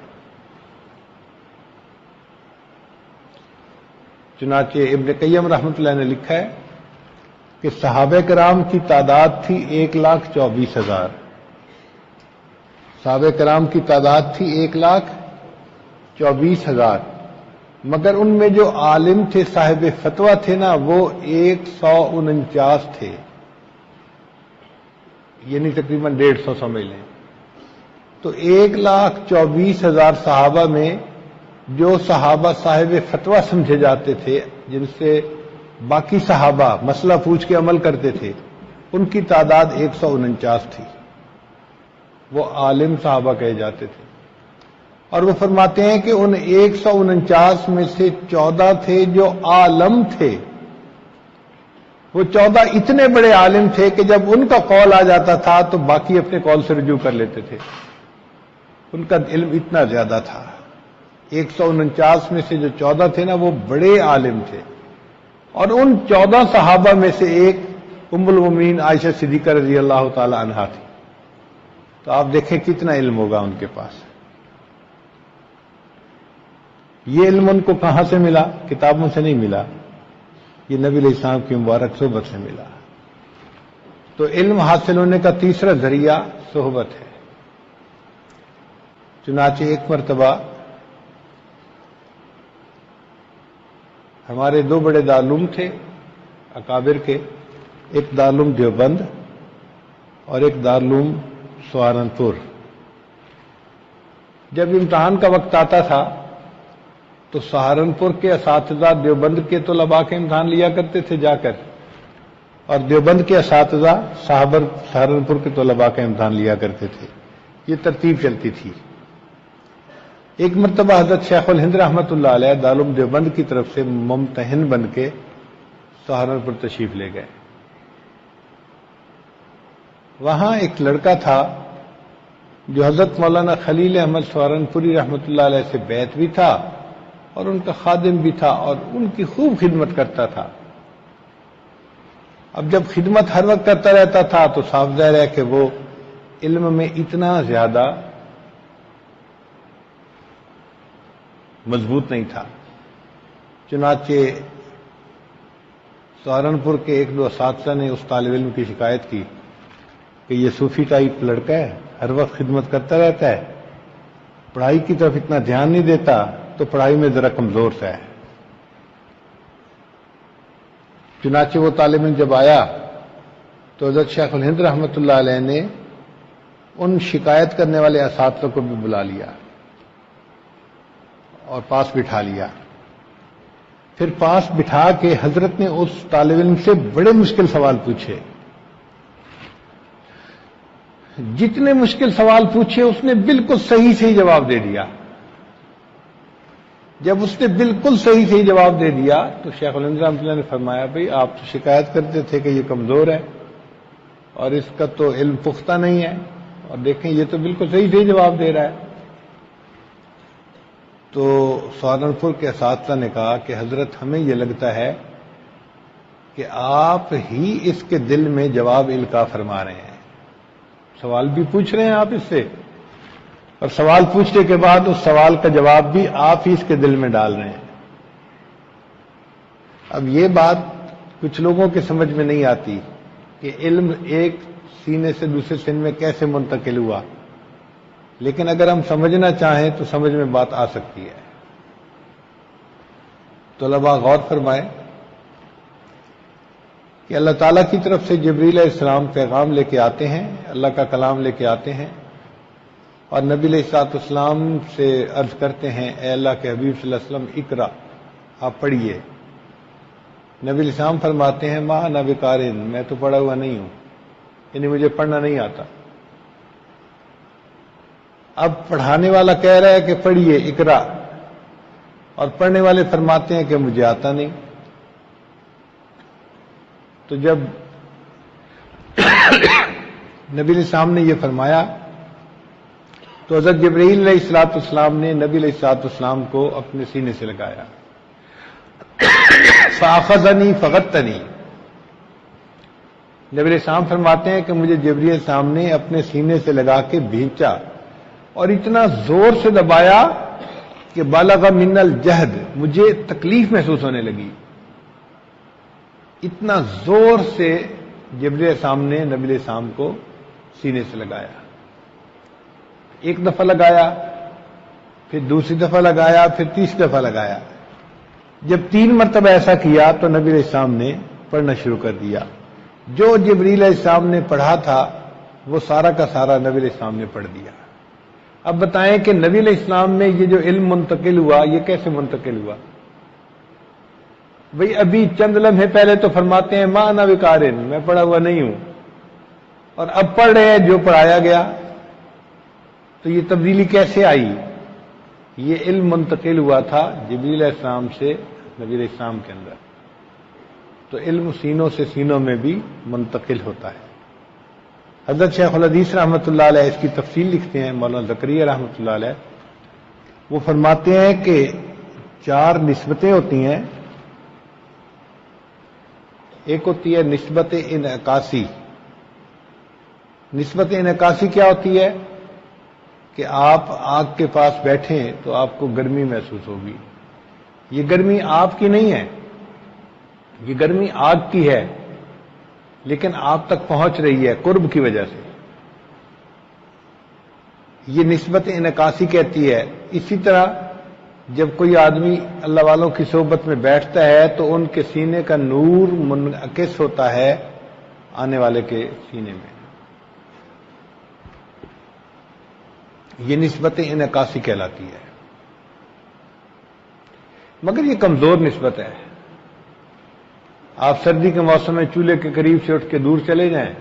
چنانچہ ابن قیم رحمۃ اللہ نے لکھا ہے کہ صحابہ کرام کی تعداد تھی 1,24,000. صحابہ کرام کی تعداد تھی 1,24,000، مگر ان میں جو عالم تھے، صاحب فتویٰ تھے نا، وہ 149 تھے، یعنی تقریباً 150 سمجھ لیں. تو 1,24,000 صحابہ میں جو صحابہ صاحب فتویٰ سمجھے جاتے تھے، جن سے باقی صحابہ مسئلہ پوچھ کے عمل کرتے تھے، ان کی تعداد 149 تھی. وہ عالم صحابہ کہے جاتے تھے. اور وہ فرماتے ہیں کہ ان 149 میں سے 14 تھے جو عالم تھے. وہ 14 اتنے بڑے عالم تھے کہ جب ان کا قول آ جاتا تھا تو باقی اپنے قول سے رجوع کر لیتے تھے. ان کا علم اتنا زیادہ تھا. 149 میں سے جو 14 تھے نا وہ بڑے عالم تھے. اور ان 14 صحابہ میں سے ایک ام المومنین عائشہ صدیقہ رضی اللہ تعالی عنہا تھی. تو آپ دیکھیں کتنا علم ہوگا ان کے پاس. یہ علم ان کو کہاں سے ملا؟ کتابوں سے نہیں ملا، یہ نبی علیہ السلام کی مبارک صحبت سے ملا. تو علم حاصل ہونے کا تیسرا ذریعہ صحبت ہے. چنانچہ ایک مرتبہ ہمارے 2 بڑے دارالعلوم تھے اکابر کے، ایک دارالعلوم دیوبند اور ایک دارالعلوم سہارنپور. جب امتحان کا وقت آتا تھا تو سہارنپور کے اساتذہ دیوبند کے طلباء کے امتحان لیا کرتے تھے جا کر، اور دیوبند کے اساتذہ سہارنپور کے طلباء کا امتحان لیا کرتے تھے. یہ ترتیب چلتی تھی. ایک مرتبہ حضرت شیخ الہند رحمۃ اللہ علیہ دارالعلوم دیوبند کی طرف سے ممتحن بن کے سہارنپور تشریف لے گئے. وہاں ایک لڑکا تھا جو حضرت مولانا خلیل احمد سہارنپوری رحمۃ اللہ علیہ سے بیعت بھی تھا اور ان کا خادم بھی تھا اور ان کی خوب خدمت کرتا تھا. اب جب خدمت ہر وقت کرتا رہتا تھا تو صاف ظاہر ہے کہ وہ علم میں اتنا زیادہ مضبوط نہیں تھا. چنانچہ سہارنپور کے ایک دو اساتذہ نے اس طالب علم کی شکایت کی کہ یہ صوفی ٹائپ لڑکا ہے، ہر وقت خدمت کرتا رہتا ہے، پڑھائی کی طرف اتنا دھیان نہیں دیتا، تو پڑھائی میں ذرا کمزور سا ہے. چنانچہ وہ طالب علم جب آیا تو حضرت شیخ الہند رحمۃ اللہ علیہ نے ان شکایت کرنے والے اساتذہ کو بھی بلا لیا اور پاس بٹھا لیا. پھر پاس بٹھا کے حضرت نے اس طالب علم سے بڑے مشکل سوال پوچھے. جتنے مشکل سوال پوچھے اس نے بالکل صحیح جواب دے دیا. جب اس نے بالکل صحیح جواب دے دیا تو شیخ الہند رحمۃ اللہ نے فرمایا بھئی آپ تو شکایت کرتے تھے کہ یہ کمزور ہے اور اس کا تو علم پختہ نہیں ہے، اور دیکھیں یہ تو بالکل صحیح جواب دے رہا ہے. تو سہارنپور کے اساتذہ نے کہا کہ حضرت ہمیں یہ لگتا ہے کہ آپ ہی اس کے دل میں جواب القاء فرما رہے ہیں. سوال بھی پوچھ رہے ہیں آپ اس سے، اور سوال پوچھنے کے بعد اس سوال کا جواب بھی آپ ہی اس کے دل میں ڈال رہے ہیں. اب یہ بات کچھ لوگوں کے سمجھ میں نہیں آتی کہ علم ایک سینے سے دوسرے سینے میں کیسے منتقل ہوا، لیکن اگر ہم سمجھنا چاہیں تو سمجھ میں بات آ سکتی ہے. طلباء غور فرمائیں کہ اللہ تعالیٰ کی طرف سے جبریل علیہ السلام پیغام لے کے آتے ہیں، اللہ کا کلام لے کے آتے ہیں، اور نبی علیہ الصلوۃ والسلام سے عرض کرتے ہیں اے اللہ کے حبیب صلی اللہ علیہ وسلم اقرا، آپ پڑھیے. نبی علیہ السلام فرماتے ہیں ما انا بقارئ، میں تو پڑھا ہوا نہیں ہوں، یعنی مجھے پڑھنا نہیں آتا. اب پڑھانے والا کہہ رہا ہے کہ پڑھیے اقرا، اور پڑھنے والے فرماتے ہیں کہ مجھے آتا نہیں. تو جب نبی علیہ السلام نے یہ فرمایا تو حضرت جبرائیل علیہ الصلوۃ والسلام نے نبی علیہ الصلوۃ والسلام کو اپنے سینے سے لگایا. فاخذنی فغتنی، نبی علیہ السلام فرماتے ہیں کہ مجھے جبرائیل علیہ السلام نے اپنے سینے سے لگا کے بھینچا اور اتنا زور سے دبایا کہ بالغ من الجہد، مجھے تکلیف محسوس ہونے لگی. اتنا زور سے جبرائیل علیہ السلام نے نبی علیہ السلام کو سینے سے لگایا. ایک دفعہ لگایا، پھر دوسری دفعہ لگایا، پھر تیسری دفعہ لگایا. جب 3 مرتبہ ایسا کیا تو نبی علیہ السلام نے پڑھنا شروع کر دیا. جو جبرائیل علیہ السلام نے پڑھا تھا وہ سارا کا سارا نبی علیہ السلام نے پڑھ دیا. اب بتائیں کہ نبی علیہ السلام میں یہ جو علم منتقل ہوا یہ کیسے منتقل ہوا؟ بھئی ابھی چند لمحے پہلے تو فرماتے ہیں ما انا بقارئ، میں پڑھا ہوا نہیں ہوں، اور اب پڑھ رہے ہیں جو پڑھایا گیا. تو یہ تبدیلی کیسے آئی؟ یہ علم منتقل ہوا تھا جبریل علیہ السلام سے نبی علیہ السلام کے اندر. تو علم سینوں سے سینوں میں بھی منتقل ہوتا ہے. حضرت شیخ الحدیث رحمۃ اللہ علیہ اس کی تفصیل لکھتے ہیں، مولانا زکریا رحمۃ اللہ علیہ. وہ فرماتے ہیں کہ 4 نسبتیں ہوتی ہیں. ایک ہوتی ہے نسبت انعکاسی. نسبت انعکاسی کیا ہوتی ہے؟ کہ آپ آگ کے پاس بیٹھیں تو آپ کو گرمی محسوس ہوگی. یہ گرمی آپ کی نہیں ہے، یہ گرمی آگ کی ہے، لیکن آپ تک پہنچ رہی ہے قرب کی وجہ سے. یہ نسبت انعکاسی کہتی ہے. اسی طرح جب کوئی آدمی اللہ والوں کی صحبت میں بیٹھتا ہے تو ان کے سینے کا نور منعکس ہوتا ہے آنے والے کے سینے میں. یہ نسبت انعکاسی کہلاتی ہے. مگر یہ کمزور نسبت ہے. آپ سردی کے موسم میں چولہے کے قریب سے اٹھ کے دور چلے جائیں،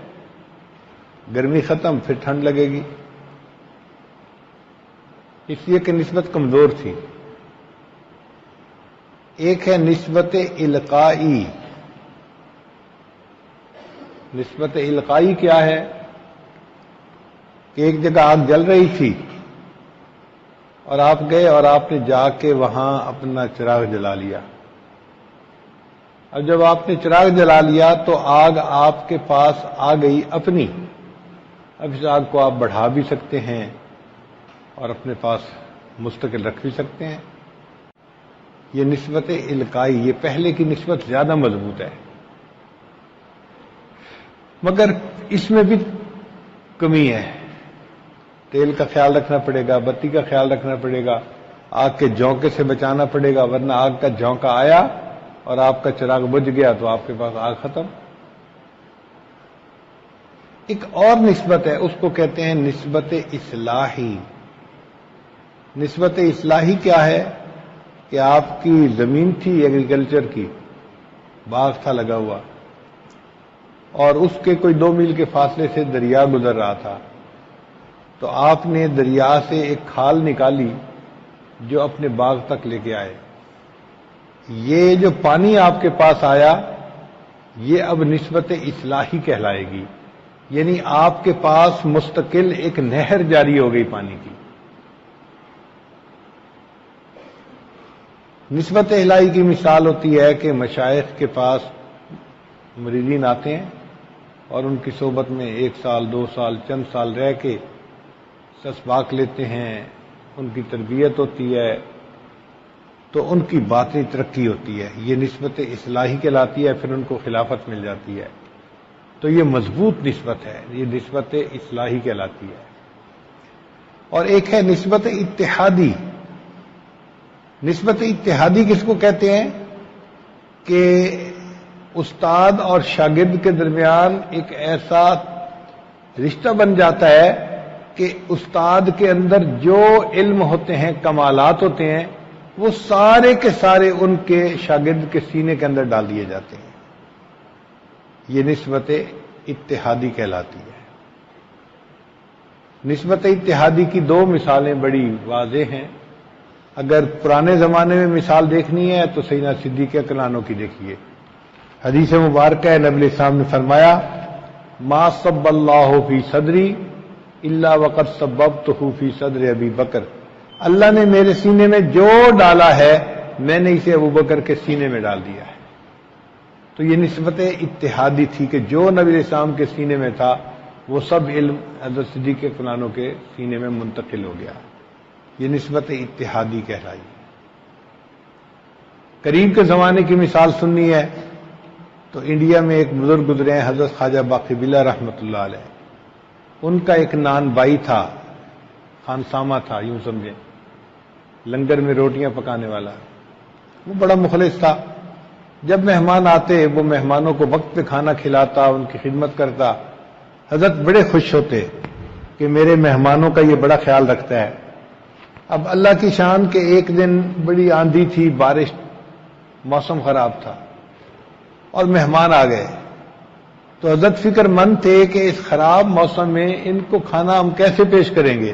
گرمی ختم، پھر ٹھنڈ لگے گی. اس لیے کہ نسبت کمزور تھی. ایک ہے نسبت القائی. نسبت القائی کیا ہے کہ ایک جگہ آگ جل رہی تھی اور آپ گئے اور آپ نے جا کے وہاں اپنا چراغ جلا لیا. اب جب آپ نے چراغ جلا لیا تو آگ آپ کے پاس آ گئی اپنی. اب اس آگ کو آپ بڑھا بھی سکتے ہیں اور اپنے پاس مستقل رکھ بھی سکتے ہیں. یہ نسبت القائی، یہ پہلے کی نسبت زیادہ مضبوط ہے، مگر اس میں بھی کمی ہے. تیل کا خیال رکھنا پڑے گا، بتی کا خیال رکھنا پڑے گا، آگ کے جھونکے سے بچانا پڑے گا، ورنہ آگ کا جھونکا آیا اور آپ کا چراغ بجھ گیا تو آپ کے پاس آگ ختم. ایک اور نسبت ہے، اس کو کہتے ہیں نسبت اصلاحی. نسبت اصلاحی کیا ہے کہ آپ کی زمین تھی ایگریکلچر کی، باغ تھا لگا ہوا، اور اس کے کوئی 2 میل کے فاصلے سے دریا گزر رہا تھا، تو آپ نے دریا سے ایک کھال نکالی جو اپنے باغ تک لے کے آئے. یہ جو پانی آپ کے پاس آیا یہ اب نسبت اصلاحی کہلائے گی، یعنی آپ کے پاس مستقل ایک نہر جاری ہو گئی پانی کی. نسبت الہی کی مثال ہوتی ہے کہ مشائخ کے پاس مریدین آتے ہیں اور ان کی صحبت میں 1 سال 2 سال چند سال رہ کے سسباق لیتے ہیں، ان کی تربیت ہوتی ہے تو ان کی باطنی ترقی ہوتی ہے. یہ نسبت اصلاحی کہلاتی ہے، پھر ان کو خلافت مل جاتی ہے. تو یہ مضبوط نسبت ہے، یہ نسبت اصلاحی کہلاتی ہے. اور ایک ہے نسبت اتحادی. نسبت اتحادی کس کو کہتے ہیں کہ استاد اور شاگرد کے درمیان ایک ایسا رشتہ بن جاتا ہے کہ استاد کے اندر جو علم ہوتے ہیں، کمالات ہوتے ہیں، وہ سارے کے سارے ان کے شاگرد کے سینے کے اندر ڈال دیے جاتے ہیں. یہ نسبت اتحادی کہلاتی ہے. نسبت اتحادی کی 2 مثالیں بڑی واضح ہیں. اگر پرانے زمانے میں مثال دیکھنی ہے تو سیدنا صدیق اکبر عنہ کی دیکھیے. حدیث مبارکہ ہے، نبی صاحب نے فرمایا ما صب اللہ فی صدری الا وقد صببتہ فی صدر ابی بکر. اللہ نے میرے سینے میں جو ڈالا ہے میں نے اسے ابو بکر کے سینے میں ڈال دیا ہے. تو یہ نسبت اتحادی تھی کہ جو نبی علیہ السلام کے سینے میں تھا وہ سب علم حضرت صدیق اکبر عنہ کے سینے میں منتقل ہو گیا. یہ نسبت اتحادی کہلائی. قریب کے زمانے کی مثال سننی ہے تو انڈیا میں ایک بزرگ گزرے ہیں حضرت خواجہ باقی باللہ رحمۃ اللہ علیہ. ان کا ایک نان بائی تھا، خانسامہ تھا، یوں سمجھیں لنگر میں روٹیاں پکانے والا. وہ بڑا مخلص تھا. جب مہمان آتے وہ مہمانوں کو وقت پہ کھانا کھلاتا، ان کی خدمت کرتا. حضرت بڑے خوش ہوتے کہ میرے مہمانوں کا یہ بڑا خیال رکھتا ہے. اب اللہ کی شان کہ ایک دن بڑی آندھی تھی، بارش، موسم خراب تھا اور مہمان آ گئے. تو حضرت فکر مند تھے کہ اس خراب موسم میں ان کو کھانا ہم کیسے پیش کریں گے.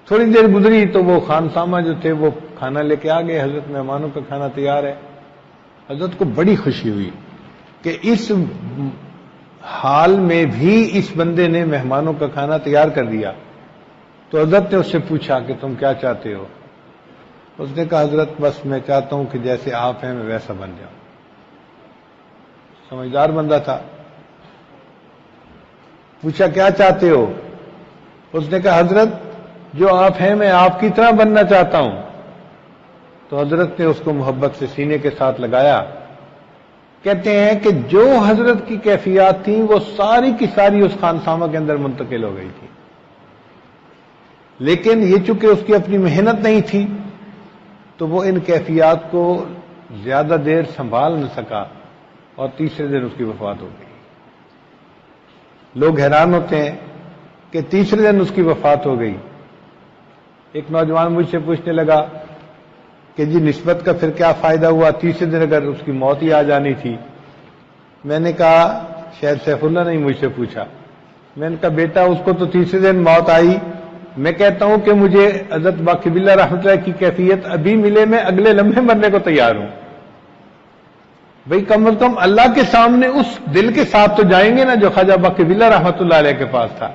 تھوڑی دیر گزری تو وہ خانسامہ جو تھے وہ کھانا لے کے آ گئے. حضرت مہمانوں کا کھانا تیار ہے. حضرت کو بڑی خوشی ہوئی کہ اس حال میں بھی اس بندے نے مہمانوں کا کھانا تیار کر دیا. تو حضرت نے اس سے پوچھا کہ تم کیا چاہتے ہو؟ اس نے کہا حضرت بس میں چاہتا ہوں کہ جیسے آپ ہیں میں ویسا بن جاؤں. سمجھدار بندہ تھا. پوچھا کیا چاہتے ہو؟ اس نے کہا حضرت جو آپ ہیں میں آپ کی طرح بننا چاہتا ہوں. تو حضرت نے اس کو محبت سے سینے کے ساتھ لگایا. کہتے ہیں کہ جو حضرت کی کیفیات تھیں وہ ساری کی ساری اس خانسامہ کے اندر منتقل ہو گئی تھی. لیکن یہ چونکہ اس کی اپنی محنت نہیں تھی تو وہ ان کیفیات کو زیادہ دیر سنبھال نہ سکا اور تیسرے دن اس کی وفات ہو گئی. لوگ حیران ہوتے ہیں کہ تیسرے دن اس کی وفات ہو گئی. ایک نوجوان مجھ سے پوچھنے لگا کہ جی نسبت کا پھر کیا فائدہ ہوا، تیسرے دن اگر اس کی موت ہی آ جانی تھی. میں نے کہا شاید سیف اللہ نے مجھ سے پوچھا. میں نے کہا بیٹا اس کو تو تیسرے دن موت آئی میں کہتا ہوں کہ مجھے حضرت باقی باللہ رحمۃ اللہ کی کیفیت ابھی ملے، میں اگلے لمحے مرنے کو تیار ہوں. بھئی کم از کم اللہ کے سامنے اس دل کے ساتھ تو جائیں گے نا جو خواجہ باقی باللہ رحمۃ اللہ علیہ کے پاس تھا.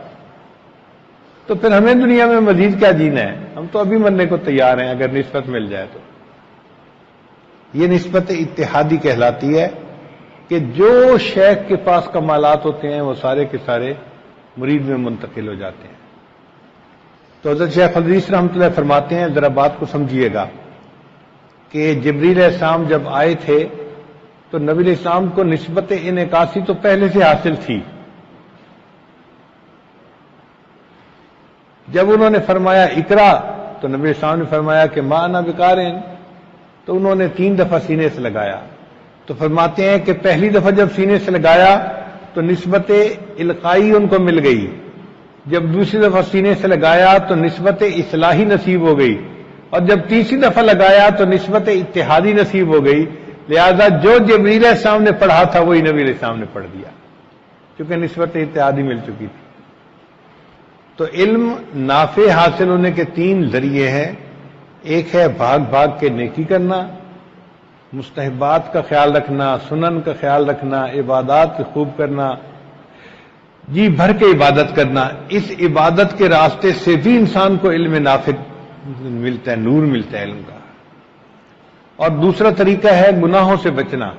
تو پھر ہمیں دنیا میں مزید کیا جینا ہے؟ ہم تو ابھی مرنے کو تیار ہیں اگر نسبت مل جائے تو. یہ نسبت اتحادی کہلاتی ہے کہ جو شیخ کے پاس کمالات ہوتے ہیں وہ سارے کے سارے مرید میں منتقل ہو جاتے ہیں. تو حضرت شیخ حدیث رحمۃ اللہ فرماتے ہیں، ذرا بات کو سمجھیے گا، کہ جبریل علیہ السلام جب آئے تھے تو نبی علیہ السلام کو نسبت انعکاسی تو پہلے سے حاصل تھی. جب انہوں نے فرمایا اقرا تو نبی علیہ السلام نے فرمایا کہ ما انا بقارئ، تو انہوں نے 3 دفعہ سینے سے لگایا. تو فرماتے ہیں کہ پہلی دفعہ جب سینے سے لگایا تو نسبت القائی ان کو مل گئی، جب دوسری دفعہ سینے سے لگایا تو نسبت اصلاحی نصیب ہو گئی، اور جب تیسری دفعہ لگایا تو نسبت اتحادی نصیب ہو گئی. لہذا جو جبریل علیہ السلام نے پڑھا تھا وہی نبی علیہ السلام نے پڑھ دیا، کیونکہ نسبت اتحادی مل چکی تھی. تو علم نافع حاصل ہونے کے 3 ذریعے ہیں. ایک ہے بھاگ بھاگ کے نیکی کرنا، مستحبات کا خیال رکھنا، سنن کا خیال رکھنا، عبادات خوب کرنا، جی بھر کے عبادت کرنا. اس عبادت کے راستے سے بھی انسان کو علم نافع ملتا ہے، نور ملتا ہے علم کا. اور دوسرا طریقہ ہے گناہوں سے بچنا،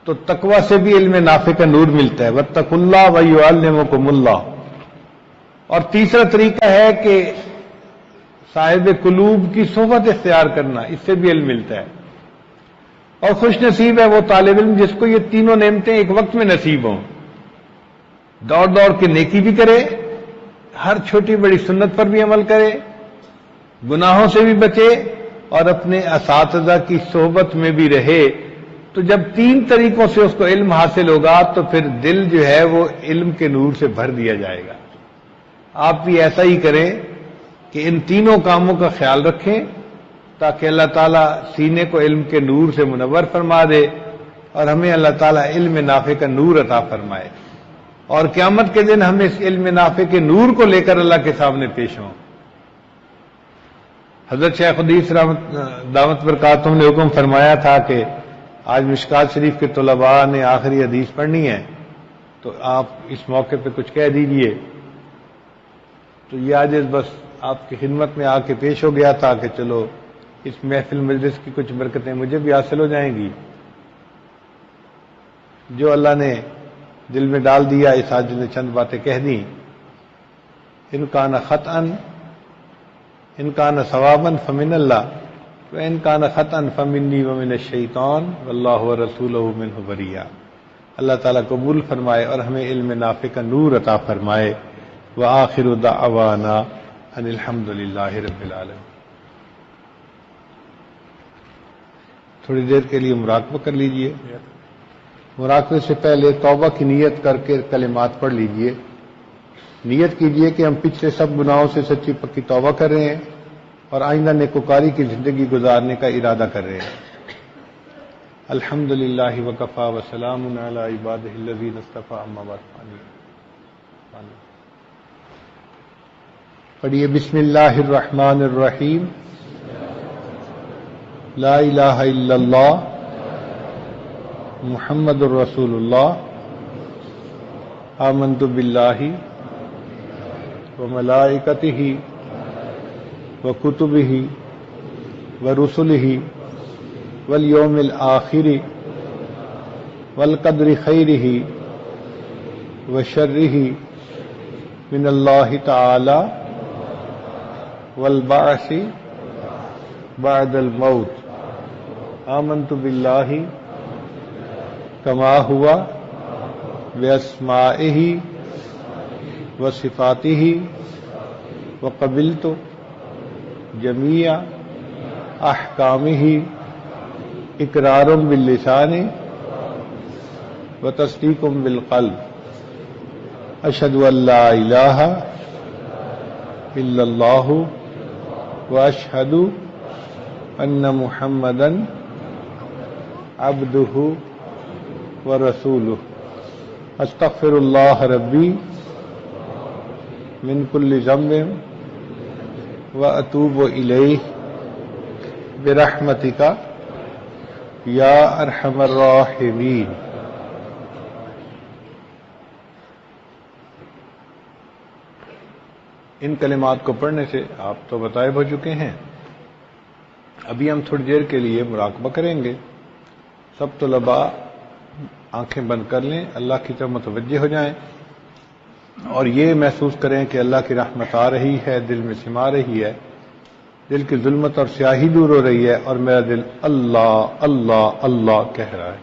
تو تقوی سے بھی علم نافع کا نور ملتا ہے، واتقوا اللہ ویعلمکم اللہ. اور تیسرا طریقہ ہے کہ صاحب قلوب کی صحبت اختیار کرنا، اس سے بھی علم ملتا ہے. اور خوش نصیب ہے وہ طالب علم جس کو یہ تینوں نعمتیں ایک وقت میں نصیب ہوں. دوڑ دوڑ کے نیکی بھی کرے، ہر چھوٹی بڑی سنت پر بھی عمل کرے، گناہوں سے بھی بچے، اور اپنے اساتذہ کی صحبت میں بھی رہے. تو جب 3 طریقوں سے اس کو علم حاصل ہوگا تو پھر دل جو ہے وہ علم کے نور سے بھر دیا جائے گا. آپ بھی ایسا ہی کریں کہ ان تینوں کاموں کا خیال رکھیں تاکہ اللہ تعالیٰ سینے کو علم کے نور سے منور فرما دے، اور ہمیں اللہ تعالیٰ علم نافع کا نور عطا فرمائے، اور قیامت کے دن ہم اس علم نافع کے نور کو لے کر اللہ کے سامنے پیش ہوں. حضرت شیخ حدیث دعوت برکاتہم نے حکم فرمایا تھا کہ آج مشکات شریف کے طلباء نے آخری حدیث پڑھنی ہے، تو آپ اس موقع پہ کچھ کہہ دیجئے. تو یہ آج بس آپ کی خدمت میں آ کے پیش ہو گیا تھا کہ چلو اس محفل مجلس کی کچھ برکتیں مجھے بھی حاصل ہو جائیں گی. جو اللہ نے دل میں ڈال دیا اس حاجت نے چند باتیں کہہ دیں. ان کان خطأ ان کان ثوابا فمن اللہ وان کان خطأ فمنی ومن الشیطان واللہ ورسولہ منہ بریٰ. اللہ تعالیٰ قبول فرمائے اور ہمیں علم نافع کا نور عطا فرمائے. وآخر دعوانا ان الحمد للہ رب العالمین. تھوڑی دیر کے لیے مراقبہ کر لیجئے. مراقبے سے پہلے توبہ کی نیت کر کے کلمات پڑھ لیجئے. نیت کیجئے کہ ہم پچھلے سب گناہوں سے سچی پکی توبہ کر رہے ہیں اور آئندہ نیکوکاری کی زندگی گزارنے کا ارادہ کر رہے ہیں. الحمدللہ وکفی وسلام علی عبادہ الذین اصطفی اما بعد. پڑھیے بسم اللہ الرحمن الرحیم. لا الہ الا اللہ محمد الرسول اللہ. آمنت باللہ وملائکتہ وکتبہ ورسلہ والیوم الآخر والقدر خیرہ وشرہ من اللہ تعالی والبعث بعد الموت. آمنت باللہ کما ہوا باسمائہ وصفاتہ وقبلت جمیع احکامہ اقرار باللسان وتصدیق بالقلب. اشہد ان لا الہ الا اللہ واشہد ان محمدا عبدہ ورسولہ. استغفر اللہ ربی من کل ذنب وأتوب إليه برحمتك یا ارحم الراحمین۔ ان کلمات کو پڑھنے سے آپ تو متعارف ہو چکے ہیں، ابھی ہم تھوڑی دیر کے لیے مراقبہ کریں گے۔ سب طلباء آنکھیں بند کر لیں، اللہ کی طرف متوجہ ہو جائیں اور یہ محسوس کریں کہ اللہ کی رحمت آ رہی ہے، دل میں سما رہی ہے، دل کی ظلمت اور سیاہی دور ہو رہی ہے اور میرا دل اللہ اللہ اللہ کہہ رہا ہے۔